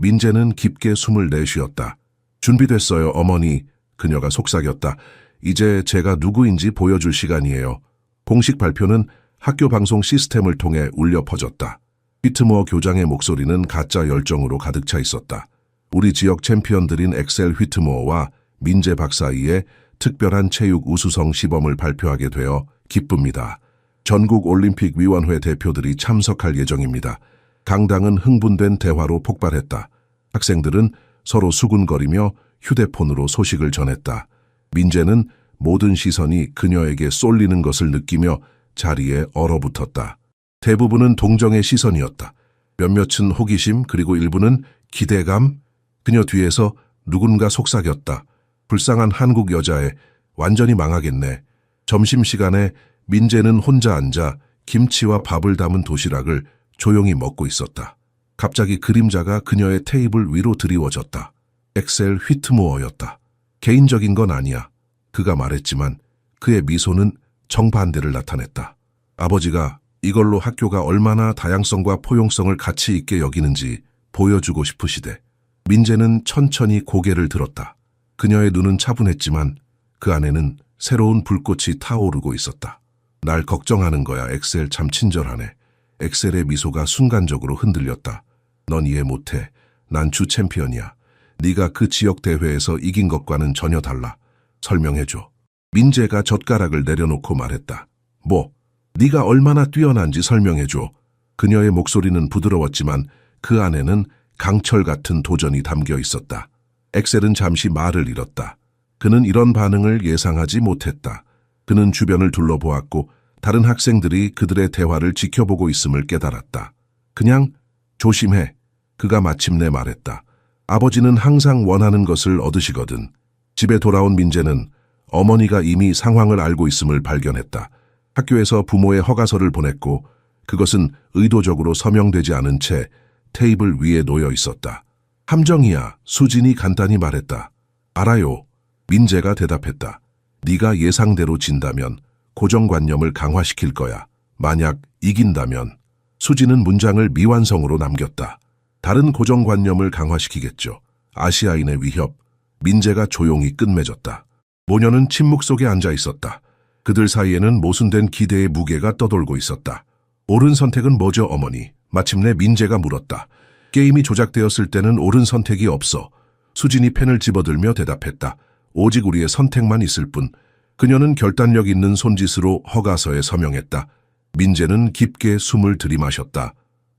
민재는 깊게 숨을 내쉬었다. 준비됐어요, 어머니. 그녀가 속삭였다. 이제 제가 누구인지 보여줄 시간이에요. 공식 발표는 학교 방송 시스템을 통해 울려 퍼졌다. 휘트모어 교장의 목소리는 가짜 열정으로 가득 차 있었다. 우리 지역 챔피언들인 엑셀 휘트모어와 민재박 사이에 특별한 체육 우수성 시범을 발표하게 되어 기쁩니다. 전국 올림픽 위원회 대표들이 참석할 예정입니다. 강당은 흥분된 대화로 폭발했다. 학생들은 서로 수군거리며 휴대폰으로 소식을 전했다. 민재는 모든 시선이 그녀에게 쏠리는 것을 느끼며 자리에 얼어붙었다. 대부분은 동정의 시선이었다. 몇몇은 호기심 그리고 일부는 기대감. 그녀 뒤에서 누군가 속삭였다. 불쌍한 한국 여자애, 완전히 망하겠네. 점심시간에 민재는 혼자 앉아 김치와 밥을 담은 도시락을 조용히 먹고 있었다. 갑자기 그림자가 그녀의 테이블 위로 드리워졌다. 엑셀 휘트모어였다. 개인적인 건 아니야. 그가 말했지만 그의 미소는 정반대를 나타냈다. 아버지가 이걸로 학교가 얼마나 다양성과 포용성을 가치 있게 여기는지 보여주고 싶으시대. 민재는 천천히 고개를 들었다. 그녀의 눈은 차분했지만 그 안에는 새로운 불꽃이 타오르고 있었다. 날 걱정하는 거야, 엑셀. 참 친절하네. 엑셀의 미소가 순간적으로 흔들렸다. 넌 이해 못해. 난 주 챔피언이야. 네가 그 지역 대회에서 이긴 것과는 전혀 달라. 설명해줘. 민재가 젓가락을 내려놓고 말했다. 뭐? 네가 얼마나 뛰어난지 설명해줘. 그녀의 목소리는 부드러웠지만 그 안에는 강철 같은 도전이 담겨 있었다. 엑셀은 잠시 말을 잃었다. 그는 이런 반응을 예상하지 못했다. 그는 주변을 둘러보았고 다른 학생들이 그들의 대화를 지켜보고 있음을 깨달았다. 그냥 조심해. 그가 마침내 말했다. 아버지는 항상 원하는 것을 얻으시거든. 집에 돌아온 민재는 어머니가 이미 상황을 알고 있음을 발견했다. 학교에서 부모의 허가서를 보냈고 그것은 의도적으로 서명되지 않은 채 테이블 위에 놓여 있었다. 함정이야. 수진이 간단히 말했다. 알아요. 민재가 대답했다. 네가 예상대로 진다면 고정관념을 강화시킬 거야. 만약 이긴다면. 수진은 문장을 미완성으로 남겼다. 다른 고정관념을 강화시키겠죠. 아시아인의 위협. 민재가 조용히 끝맺었다. 모녀는 침묵 속에 앉아 있었다. 그들 사이에는 모순된 기대의 무게가 떠돌고 있었다. 옳은 선택은 뭐죠, 어머니? 마침내 민재가 물었다. 게임이 조작되었을 때는 옳은 선택이 없어. 수진이 펜을 집어들며 대답했다. 오직 우리의 선택만 있을 뿐. 그녀는 결단력 있는 손짓으로 허가서에 서명했다. 민재는 깊게 숨을 들이마셨다.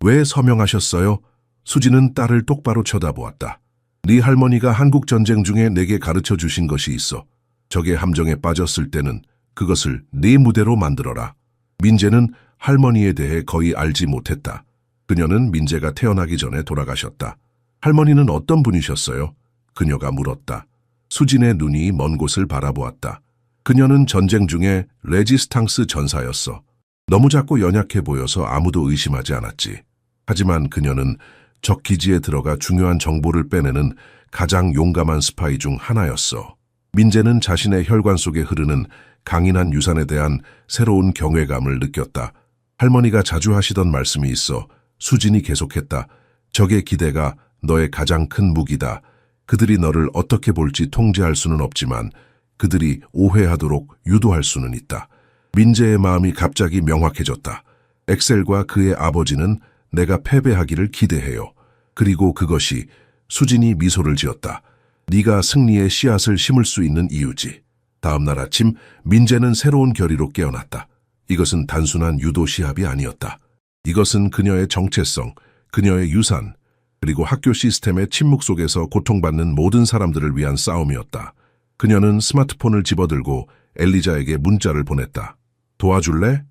왜 서명하셨어요? 수진은 딸을 똑바로 쳐다보았다. 네 할머니가 한국전쟁 중에 내게 가르쳐 주신 것이 있어. 적의 함정에 빠졌을 때는 그것을 네 무대로 만들어라. 민재는 할머니에 대해 거의 알지 못했다. 그녀는 민재가 태어나기 전에 돌아가셨다. 할머니는 어떤 분이셨어요? 그녀가 물었다. 수진의 눈이 먼 곳을 바라보았다. 그녀는 전쟁 중에 레지스탕스 전사였어. 너무 작고 연약해 보여서 아무도 의심하지 않았지. 하지만 그녀는 적 기지에 들어가 중요한 정보를 빼내는 가장 용감한 스파이 중 하나였어. 민재는 자신의 혈관 속에 흐르는 강인한 유산에 대한 새로운 경외감을 느꼈다. 할머니가 자주 하시던 말씀이 있어. 수진이 계속했다. 적의 기대가 너의 가장 큰 무기다. 그들이 너를 어떻게 볼지 통제할 수는 없지만 그들이 오해하도록 유도할 수는 있다. 민재의 마음이 갑자기 명확해졌다. 엑셀과 그의 아버지는 내가 패배하기를 기대해요. 그리고 그것이 수진이 미소를 지었다. 네가 승리의 씨앗을 심을 수 있는 이유지. 다음 날 아침 민재는 새로운 결의로 깨어났다. 이것은 단순한 유도 시합이 아니었다. 이것은 그녀의 정체성, 그녀의 유산, 그리고 학교 시스템의 침묵 속에서 고통받는 모든 사람들을 위한 싸움이었다. 그녀는 스마트폰을 집어들고 엘리자에게 문자를 보냈다. 도와줄래?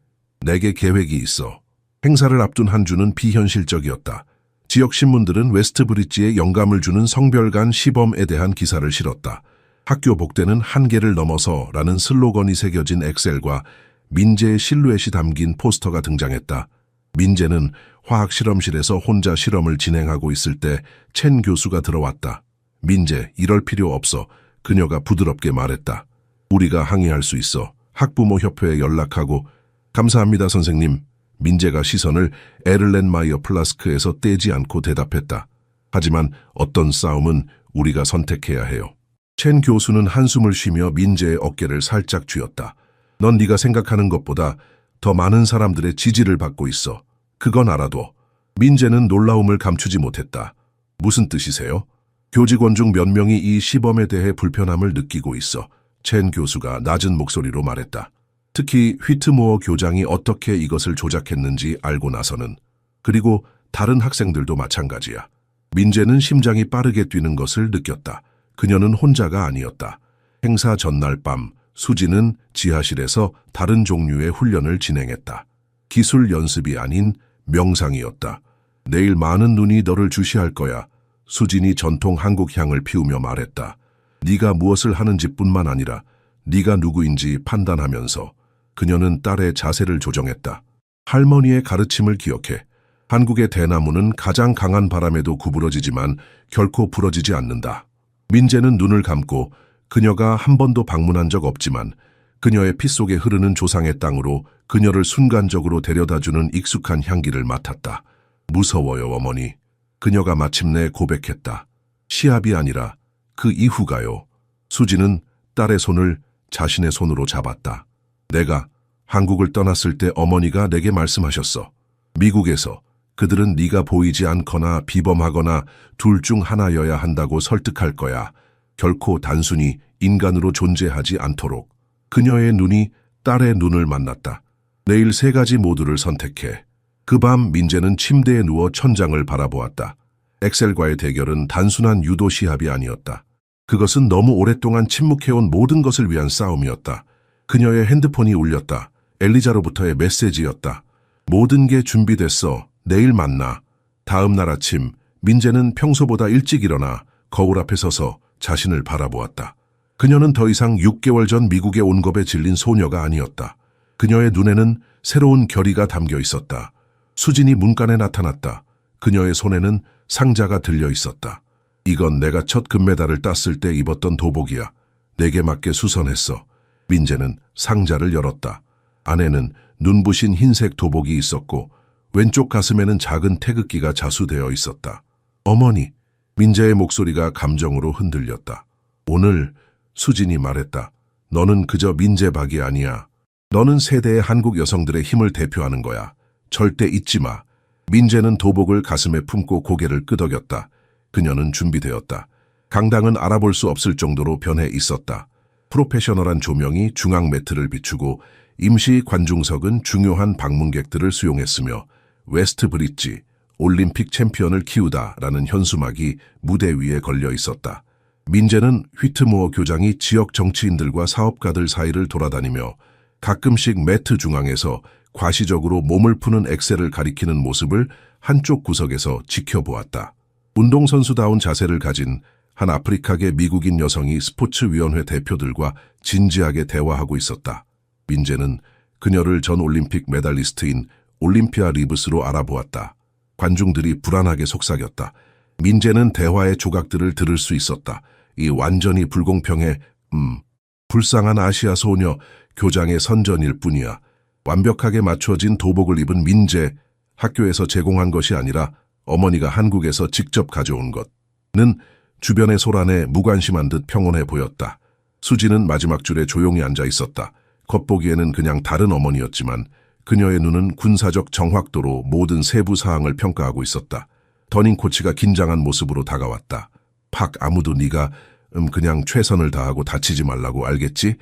내게 계획이 있어. 행사를 앞둔 한 주는 비현실적이었다. 지역 신문들은 웨스트브릿지에 영감을 주는 성별간 시범에 대한 기사를 실었다. 학교 복대는 한계를 넘어서라는 슬로건이 새겨진 엑셀과 민재의 실루엣이 담긴 포스터가 등장했다. 민재는 화학 실험실에서 혼자 실험을 진행하고 있을 때 첸 교수가 들어왔다. 민재, 이럴 필요 없어. 그녀가 부드럽게 말했다. 우리가 항의할 수 있어. 학부모 협회에 연락하고. 감사합니다, 선생님. 민재가 시선을 에를렌마이어 플라스크에서 떼지 않고 대답했다. 하지만 어떤 싸움은 우리가 선택해야 해요. 첸 교수는 한숨을 쉬며 민재의 어깨를 살짝 쥐었다. 넌 네가 생각하는 것보다 더 많은 사람들의 지지를 받고 있어. 그건 알아도. 민재는 놀라움을 감추지 못했다. 무슨 뜻이세요? 교직원 중 몇 명이 이 시범에 대해 불편함을 느끼고 있어. 첸 교수가 낮은 목소리로 말했다. 특히 휘트모어 교장이 어떻게 이것을 조작했는지 알고 나서는. 그리고 다른 학생들도 마찬가지야. 민재는 심장이 빠르게 뛰는 것을 느꼈다. 그녀는 혼자가 아니었다. 행사 전날 밤 수지는 지하실에서 다른 종류의 훈련을 진행했다. 기술 연습이 아닌 명상이었다. 내일 많은 눈이 너를 주시할 거야. 수진이 전통 한국 향을 피우며 말했다. 네가 무엇을 하는지 뿐만 아니라 네가 누구인지 판단하면서. 그녀는 딸의 자세를 조정했다. 할머니의 가르침을 기억해. 한국의 대나무는 가장 강한 바람에도 구부러지지만 결코 부러지지 않는다. 민재는 눈을 감고 그녀가 한 번도 방문한 적 없지만 그녀의 피 속에 흐르는 조상의 땅으로 그녀를 순간적으로 데려다주는 익숙한 향기를 맡았다. 무서워요, 어머니. 그녀가 마침내 고백했다. 시합이 아니라 그 이후가요. 수지는 딸의 손을 자신의 손으로 잡았다. 내가 한국을 떠났을 때 어머니가 내게 말씀하셨어. 미국에서 그들은 네가 보이지 않거나 비범하거나 둘 중 하나여야 한다고 설득할 거야. 결코 단순히 인간으로 존재하지 않도록. 그녀의 눈이 딸의 눈을 만났다. 내일 세 가지 모두를 선택해. 그 밤 민재는 침대에 누워 천장을 바라보았다. 엑셀과의 대결은 단순한 유도 시합이 아니었다. 그것은 너무 오랫동안 침묵해온 모든 것을 위한 싸움이었다. 그녀의 핸드폰이 울렸다. 엘리자로부터의 메시지였다. 모든 게 준비됐어. 내일 만나. 다음 날 아침 민재는 평소보다 일찍 일어나 거울 앞에 서서 자신을 바라보았다. 그녀는 더 이상 6개월 전 미국에 온 겁에 질린 소녀가 아니었다. 그녀의 눈에는 새로운 결의가 담겨 있었다. 수진이 문간에 나타났다. 그녀의 손에는 상자가 들려 있었다. 이건 내가 첫 금메달을 땄을 때 입었던 도복이야. 내게 맞게 수선했어. 민재는 상자를 열었다. 안에는 눈부신 흰색 도복이 있었고 왼쪽 가슴에는 작은 태극기가 자수되어 있었다. 어머니, 민재의 목소리가 감정으로 흔들렸다. 오늘 수진이 말했다. 너는 그저 민재박이 아니야. 너는 세대의 한국 여성들의 힘을 대표하는 거야. 절대 잊지 마. 민재는 도복을 가슴에 품고 고개를 끄덕였다. 그녀는 준비되었다. 강당은 알아볼 수 없을 정도로 변해 있었다. 프로페셔널한 조명이 중앙 매트를 비추고 임시 관중석은 중요한 방문객들을 수용했으며 웨스트 브릿지, 올림픽 챔피언을 키우다라는 현수막이 무대 위에 걸려 있었다. 민재는 휘트모어 교장이 지역 정치인들과 사업가들 사이를 돌아다니며 가끔씩 매트 중앙에서 과시적으로 몸을 푸는 엑셀을 가리키는 모습을 한쪽 구석에서 지켜보았다. 운동선수다운 자세를 가진 한 아프리카계 미국인 여성이 스포츠위원회 대표들과 진지하게 대화하고 있었다. 민재는 그녀를 전 올림픽 메달리스트인 올림피아 리브스로 알아보았다. 관중들이 불안하게 속삭였다. 민재는 대화의 조각들을 들을 수 있었다. 이 완전히 불공평해, 불쌍한 아시아 소녀, 교장의 선전일 뿐이야. 완벽하게 맞춰진 도복을 입은 민재, 학교에서 제공한 것이 아니라 어머니가 한국에서 직접 가져온 것은 주변의 소란에 무관심한 듯 평온해 보였다. 수지는 마지막 줄에 조용히 앉아 있었다. 겉보기에는 그냥 다른 어머니였지만 그녀의 눈은 군사적 정확도로 모든 세부 사항을 평가하고 있었다. 더닝 코치가 긴장한 모습으로 다가왔다. 팍, 아무도 네가 그냥 최선을 다하고 다치지 말라고 알겠지?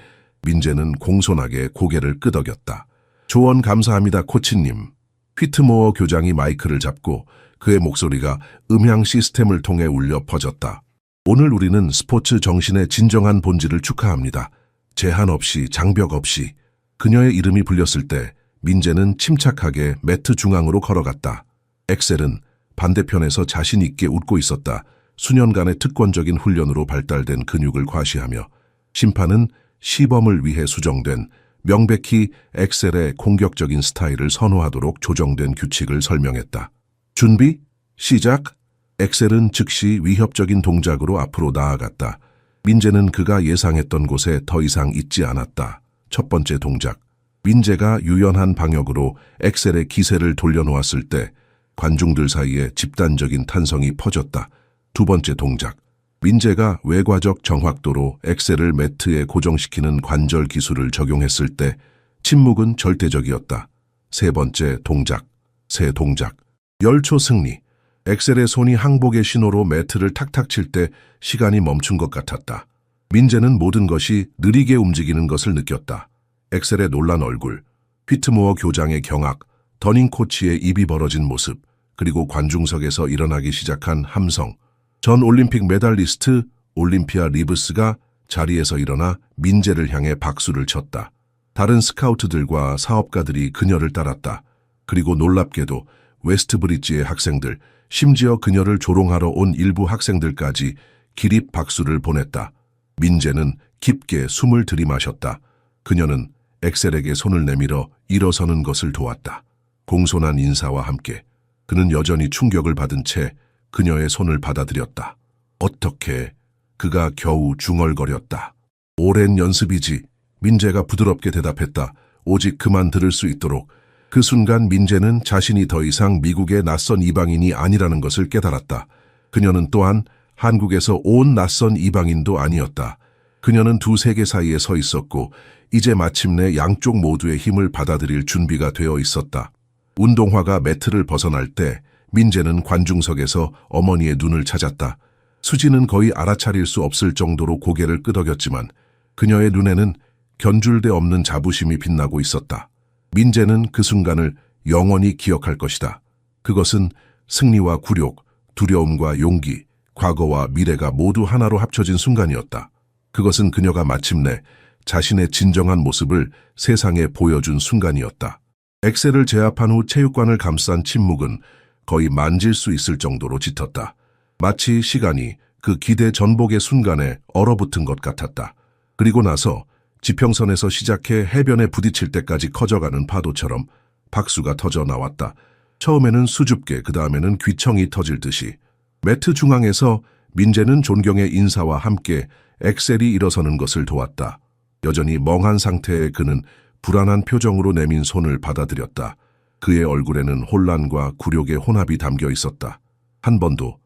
민재는 공손하게 고개를 끄덕였다. 조언 감사합니다, 코치님. 휘트모어 교장이 마이크를 잡고 그의 목소리가 음향 시스템을 통해 울려 퍼졌다. 오늘 우리는 스포츠 정신의 진정한 본질을 축하합니다. 제한 없이, 장벽 없이. 그녀의 이름이 불렸을 때 민재는 침착하게 매트 중앙으로 걸어갔다. 엑셀은 반대편에서 자신 있게 웃고 있었다. 수년간의 특권적인 훈련으로 발달된 근육을 과시하며 심판은 시범을 위해 수정된 명백히 엑셀의 공격적인 스타일을 선호하도록 조정된 규칙을 설명했다. 준비, 시작! 엑셀은 즉시 위협적인 동작으로 앞으로 나아갔다. 민재는 그가 예상했던 곳에 더 이상 있지 않았다. 첫 번째 동작. 민재가 유연한 방역으로 엑셀의 기세를 돌려놓았을 때 관중들 사이에 집단적인 탄성이 퍼졌다. 두 번째 동작. 민재가 외과적 정확도로 엑셀을 매트에 고정시키는 관절 기술을 적용했을 때 침묵은 절대적이었다. 세 번째 동작. 세 동작. 10초 승리. 엑셀의 손이 항복의 신호로 매트를 탁탁 칠 때 시간이 멈춘 것 같았다. 민재는 모든 것이 느리게 움직이는 것을 느꼈다. 엑셀의 놀란 얼굴, 휘트모어 교장의 경악, 더닝 코치의 입이 벌어진 모습, 그리고 관중석에서 일어나기 시작한 함성. 전 올림픽 메달리스트 올림피아 리브스가 자리에서 일어나 민재를 향해 박수를 쳤다. 다른 스카우트들과 사업가들이 그녀를 따랐다. 그리고 놀랍게도 웨스트브리지의 학생들, 심지어 그녀를 조롱하러 온 일부 학생들까지 기립 박수를 보냈다. 민재는 깊게 숨을 들이마셨다. 그녀는 엑셀에게 손을 내밀어 일어서는 것을 도왔다. 공손한 인사와 함께 그는 여전히 충격을 받은 채 그녀의 손을 받아들였다. 어떻게? 그가 겨우 중얼거렸다. 오랜 연습이지. 민재가 부드럽게 대답했다. 오직 그만 들을 수 있도록. 그 순간 민재는 자신이 더 이상 미국의 낯선 이방인이 아니라는 것을 깨달았다. 그녀는 또한 한국에서 온 낯선 이방인도 아니었다. 그녀는 두 세계 사이에 서 있었고 이제 마침내 양쪽 모두의 힘을 받아들일 준비가 되어 있었다. 운동화가 매트를 벗어날 때 민재는 관중석에서 어머니의 눈을 찾았다. 수지는 거의 알아차릴 수 없을 정도로 고개를 끄덕였지만 그녀의 눈에는 견줄데 없는 자부심이 빛나고 있었다. 민재는 그 순간을 영원히 기억할 것이다. 그것은 승리와 굴욕, 두려움과 용기, 과거와 미래가 모두 하나로 합쳐진 순간이었다. 그것은 그녀가 마침내 자신의 진정한 모습을 세상에 보여준 순간이었다. 엑셀을 제압한 후 체육관을 감싼 침묵은 거의 만질 수 있을 정도로 짙었다. 마치 시간이 그 기대 전복의 순간에 얼어붙은 것 같았다. 그리고 나서 지평선에서 시작해 해변에 부딪힐 때까지 커져가는 파도처럼 박수가 터져 나왔다. 처음에는 수줍게, 그 다음에는 귀청이 터질 듯이. 매트 중앙에서 민재는 존경의 인사와 함께 엑셀이 일어서는 것을 도왔다. 여전히 멍한 상태의 그는 불안한 표정으로 내민 손을 받아들였다. 그의 얼굴에는 혼란과 굴욕의 혼합이 담겨 있었다. 한 번도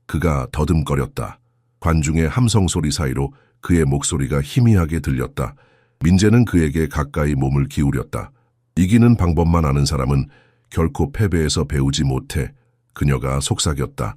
그가 더듬거렸다. 관중의 함성 소리 사이로 그의 목소리가 희미하게 들렸다. 민재는 그에게 가까이 몸을 기울였다. 이기는 방법만 아는 사람은 결코 패배에서 배우지 못해. 그녀가 속삭였다.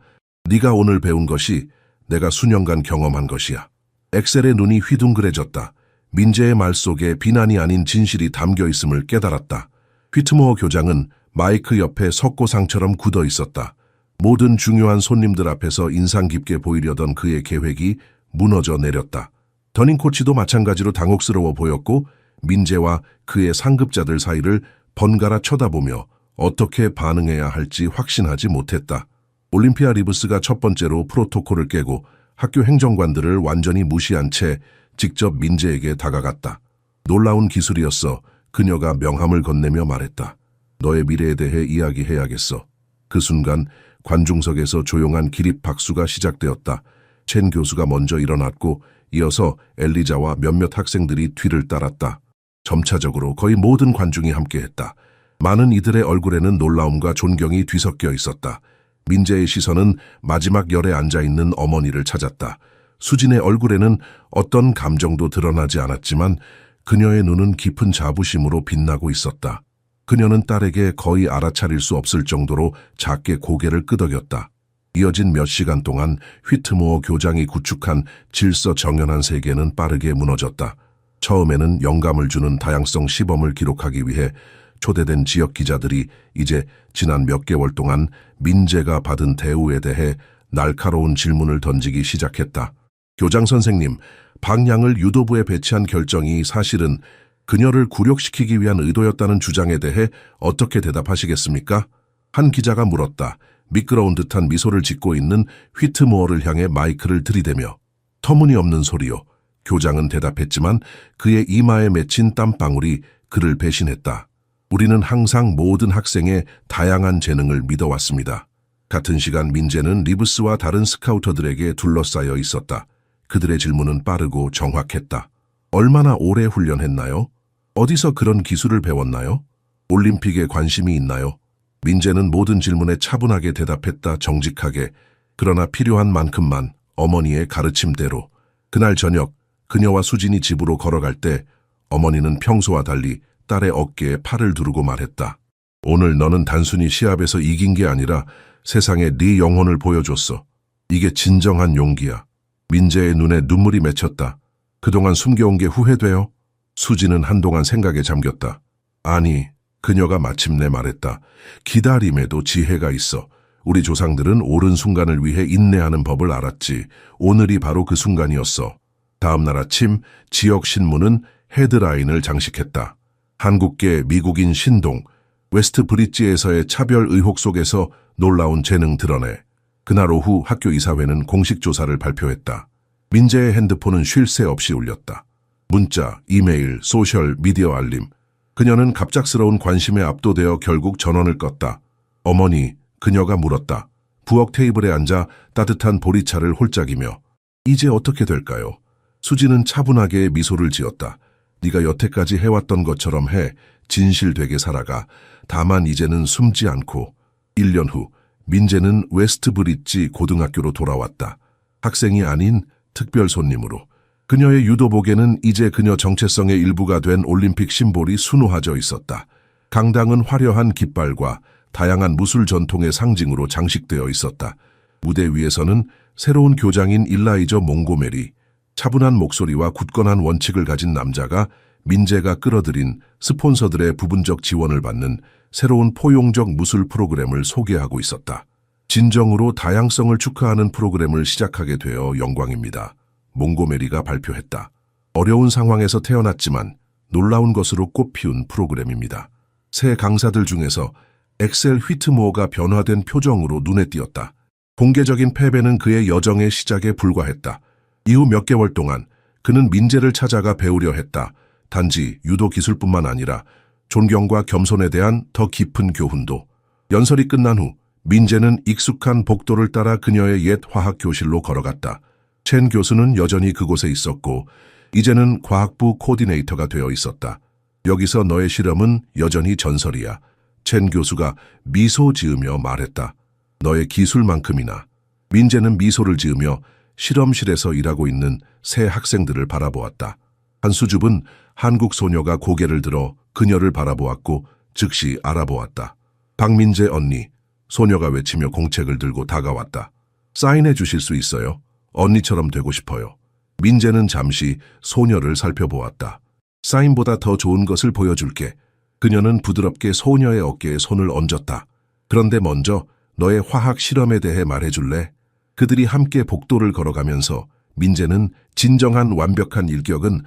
네가 오늘 배운 것이 내가 수년간 경험한 것이야. 엑셀의 눈이 휘둥그레졌다. 민재의 말 속에 비난이 아닌 진실이 담겨 있음을 깨달았다. 휘트모어 교장은 마이크 옆에 석고상처럼 굳어 있었다. 모든 중요한 손님들 앞에서 인상 깊게 보이려던 그의 계획이 무너져 내렸다. 더닝 코치도 마찬가지로 당혹스러워 보였고 민재와 그의 상급자들 사이를 번갈아 쳐다보며 어떻게 반응해야 할지 확신하지 못했다. 올림피아 리브스가 첫 번째로 프로토콜을 깨고 학교 행정관들을 완전히 무시한 채 직접 민재에게 다가갔다. 놀라운 기술이었어. 그녀가 명함을 건네며 말했다. 너의 미래에 대해 이야기해야겠어. 그 순간 관중석에서 조용한 기립 박수가 시작되었다. 첸 교수가 먼저 일어났고 이어서 엘리자와 몇몇 학생들이 뒤를 따랐다. 점차적으로 거의 모든 관중이 함께했다. 많은 이들의 얼굴에는 놀라움과 존경이 뒤섞여 있었다. 민재의 시선은 마지막 열에 앉아있는 어머니를 찾았다. 수진의 얼굴에는 어떤 감정도 드러나지 않았지만 그녀의 눈은 깊은 자부심으로 빛나고 있었다. 그녀는 딸에게 거의 알아차릴 수 없을 정도로 작게 고개를 끄덕였다. 이어진 몇 시간 동안 휘트모어 교장이 구축한 질서정연한 세계는 빠르게 무너졌다. 처음에는 영감을 주는 다양성 시범을 기록하기 위해 초대된 지역 기자들이 이제 지난 몇 개월 동안 민재가 받은 대우에 대해 날카로운 질문을 던지기 시작했다. 교장 선생님, 박양을 유도부에 배치한 결정이 사실은 그녀를 굴욕시키기 위한 의도였다는 주장에 대해 어떻게 대답하시겠습니까? 한 기자가 물었다. 미끄러운 듯한 미소를 짓고 있는 휘트모어를 향해 마이크를 들이대며. 터무니없는 소리요. 교장은 대답했지만 그의 이마에 맺힌 땀방울이 그를 배신했다. 우리는 항상 모든 학생의 다양한 재능을 믿어왔습니다. 같은 시간 민재는 리브스와 다른 스카우터들에게 둘러싸여 있었다. 그들의 질문은 빠르고 정확했다. 얼마나 오래 훈련했나요? 어디서 그런 기술을 배웠나요? 올림픽에 관심이 있나요? 민재는 모든 질문에 차분하게 대답했다. 정직하게. 그러나 필요한 만큼만 어머니의 가르침대로. 그날 저녁 그녀와 수진이 집으로 걸어갈 때 어머니는 평소와 달리 딸의 어깨에 팔을 두르고 말했다. 오늘 너는 단순히 시합에서 이긴 게 아니라 세상에 네 영혼을 보여줬어. 이게 진정한 용기야. 민재의 눈에 눈물이 맺혔다. 그동안 숨겨온 게 후회돼요? 수진은 한동안 생각에 잠겼다. 아니, 그녀가 마침내 말했다. 기다림에도 지혜가 있어. 우리 조상들은 옳은 순간을 위해 인내하는 법을 알았지. 오늘이 바로 그 순간이었어. 다음 날 아침 지역 신문은 헤드라인을 장식했다. 한국계 미국인 신동, 웨스트 브릿지에서의 차별 의혹 속에서 놀라운 재능 드러내. 그날 오후 학교 이사회는 공식 조사를 발표했다. 민재의 핸드폰은 쉴 새 없이 울렸다. 문자, 이메일, 소셜, 미디어 알림. 그녀는 갑작스러운 관심에 압도되어 결국 전원을 껐다. 어머니, 그녀가 물었다. 부엌 테이블에 앉아 따뜻한 보리차를 홀짝이며. 이제 어떻게 될까요? 수지는 차분하게 미소를 지었다. 네가 여태까지 해왔던 것처럼 해. 진실되게 살아가. 다만 이제는 숨지 않고. 1년 후 민재는 웨스트 브릿지 고등학교로 돌아왔다. 학생이 아닌 특별 손님으로. 그녀의 유도복에는 이제 그녀 정체성의 일부가 된 올림픽 심볼이 수놓아져 있었다. 강당은 화려한 깃발과 다양한 무술 전통의 상징으로 장식되어 있었다. 무대 위에서는 새로운 교장인 일라이저 몽고메리, 차분한 목소리와 굳건한 원칙을 가진 남자가 민재가 끌어들인 스폰서들의 부분적 지원을 받는 새로운 포용적 무술 프로그램을 소개하고 있었다. 진정으로 다양성을 축하하는 프로그램을 시작하게 되어 영광입니다. 몽고메리가 발표했다. 어려운 상황에서 태어났지만 놀라운 것으로 꽃피운 프로그램입니다. 새 강사들 중에서 엑셀 휘트모어가 변화된 표정으로 눈에 띄었다. 공개적인 패배는 그의 여정의 시작에 불과했다. 이후 몇 개월 동안 그는 민재를 찾아가 배우려 했다. 단지 유도 기술뿐만 아니라 존경과 겸손에 대한 더 깊은 교훈도. 연설이 끝난 후 민재는 익숙한 복도를 따라 그녀의 옛 화학 교실로 걸어갔다. 첸 교수는 여전히 그곳에 있었고 이제는 과학부 코디네이터가 되어 있었다. 여기서 너의 실험은 여전히 전설이야. 첸 교수가 미소 지으며 말했다. 너의 기술만큼이나. 민재는 미소를 지으며 실험실에서 일하고 있는 새 학생들을 바라보았다. 한 수줍은 한국 소녀가 고개를 들어 그녀를 바라보았고 즉시 알아보았다. 박민재 언니. 소녀가 외치며 공책을 들고 다가왔다. 사인해 주실 수 있어요? 언니처럼 되고 싶어요. 민재는 잠시 소녀를 살펴보았다. 사인보다 더 좋은 것을 보여줄게. 그녀는 부드럽게 소녀의 어깨에 손을 얹었다. 그런데 먼저 너의 화학 실험에 대해 말해줄래? 그들이 함께 복도를 걸어가면서 민재는 진정한 완벽한 일격은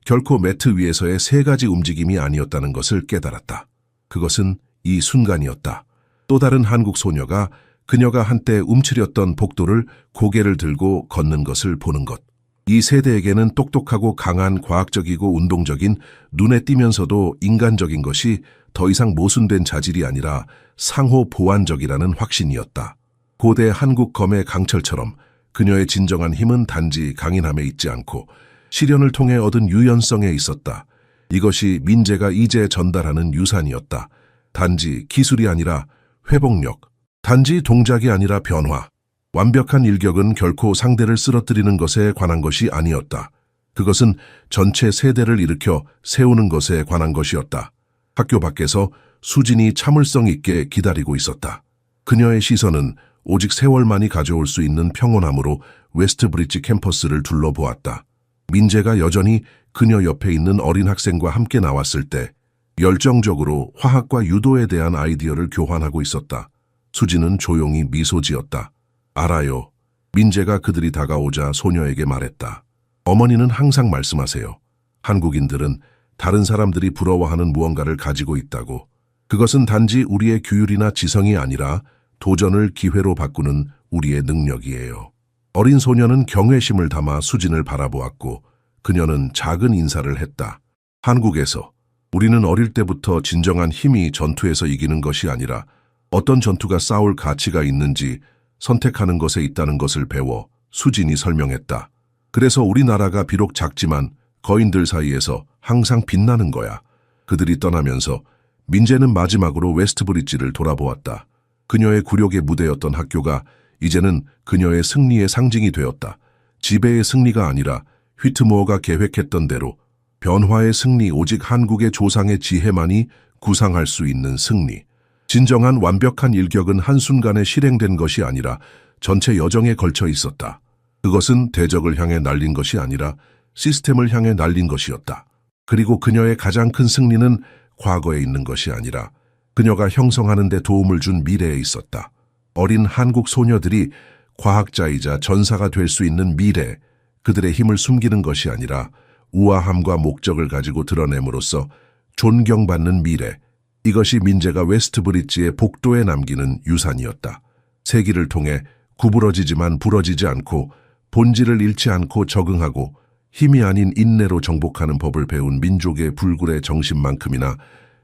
결코 매트 위에서의 세 가지 움직임이 아니었다는 것을 깨달았다. 그것은 이 순간이었다. 또 다른 한국 소녀가 그녀가 한때 움츠렸던 복도를 고개를 들고 걷는 것을 보는 것. 이 세대에게는 똑똑하고 강한 과학적이고 운동적인 눈에 띄면서도 인간적인 것이 더 이상 모순된 자질이 아니라 상호 보완적이라는 확신이었다. 고대 한국 검의 강철처럼 그녀의 진정한 힘은 단지 강인함에 있지 않고 시련을 통해 얻은 유연성에 있었다. 이것이 민재가 이제 전달하는 유산이었다. 단지 기술이 아니라 회복력, 단지 동작이 아니라 변화. 완벽한 일격은 결코 상대를 쓰러뜨리는 것에 관한 것이 아니었다. 그것은 전체 세대를 일으켜 세우는 것에 관한 것이었다. 학교 밖에서 수진이 참을성 있게 기다리고 있었다. 그녀의 시선은 오직 세월만이 가져올 수 있는 평온함으로 웨스트브리지 캠퍼스를 둘러보았다. 민재가 여전히 그녀 옆에 있는 어린 학생과 함께 나왔을 때 열정적으로 화학과 유도에 대한 아이디어를 교환하고 있었다. 수진은 조용히 미소 지었다. 알아요. 민재가 그들이 다가오자 소녀에게 말했다. 어머니는 항상 말씀하세요. 한국인들은 다른 사람들이 부러워하는 무언가를 가지고 있다고. 그것은 단지 우리의 규율이나 지성이 아니라 도전을 기회로 바꾸는 우리의 능력이에요. 어린 소녀는 경외심을 담아 수진을 바라보았고 그녀는 작은 인사를 했다. 한국에서 우리는 어릴 때부터 진정한 힘이 전투에서 이기는 것이 아니라 어떤 전투가 싸울 가치가 있는지 선택하는 것에 있다는 것을 배워 수진이 설명했다. 그래서 우리나라가 비록 작지만 거인들 사이에서 항상 빛나는 거야. 그들이 떠나면서 민재는 마지막으로 웨스트브리지를 돌아보았다. 그녀의 굴욕의 무대였던 학교가 이제는 그녀의 승리의 상징이 되었다. 지배의 승리가 아니라 휘트모어가 계획했던 대로 변화의 승리, 오직 한국의 조상의 지혜만이 구상할 수 있는 승리. 진정한 완벽한 일격은 한순간에 실행된 것이 아니라 전체 여정에 걸쳐 있었다. 그것은 대적을 향해 날린 것이 아니라 시스템을 향해 날린 것이었다. 그리고 그녀의 가장 큰 승리는 과거에 있는 것이 아니라 그녀가 형성하는 데 도움을 준 미래에 있었다. 어린 한국 소녀들이 과학자이자 전사가 될 수 있는 미래, 그들의 힘을 숨기는 것이 아니라 우아함과 목적을 가지고 드러냄으로써 존경받는 미래, 이것이 민재가 웨스트브리지의 복도에 남기는 유산이었다. 세기를 통해 구부러지지만 부러지지 않고 본질을 잃지 않고 적응하고 힘이 아닌 인내로 정복하는 법을 배운 민족의 불굴의 정신만큼이나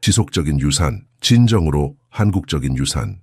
지속적인 유산, 진정으로 한국적인 유산.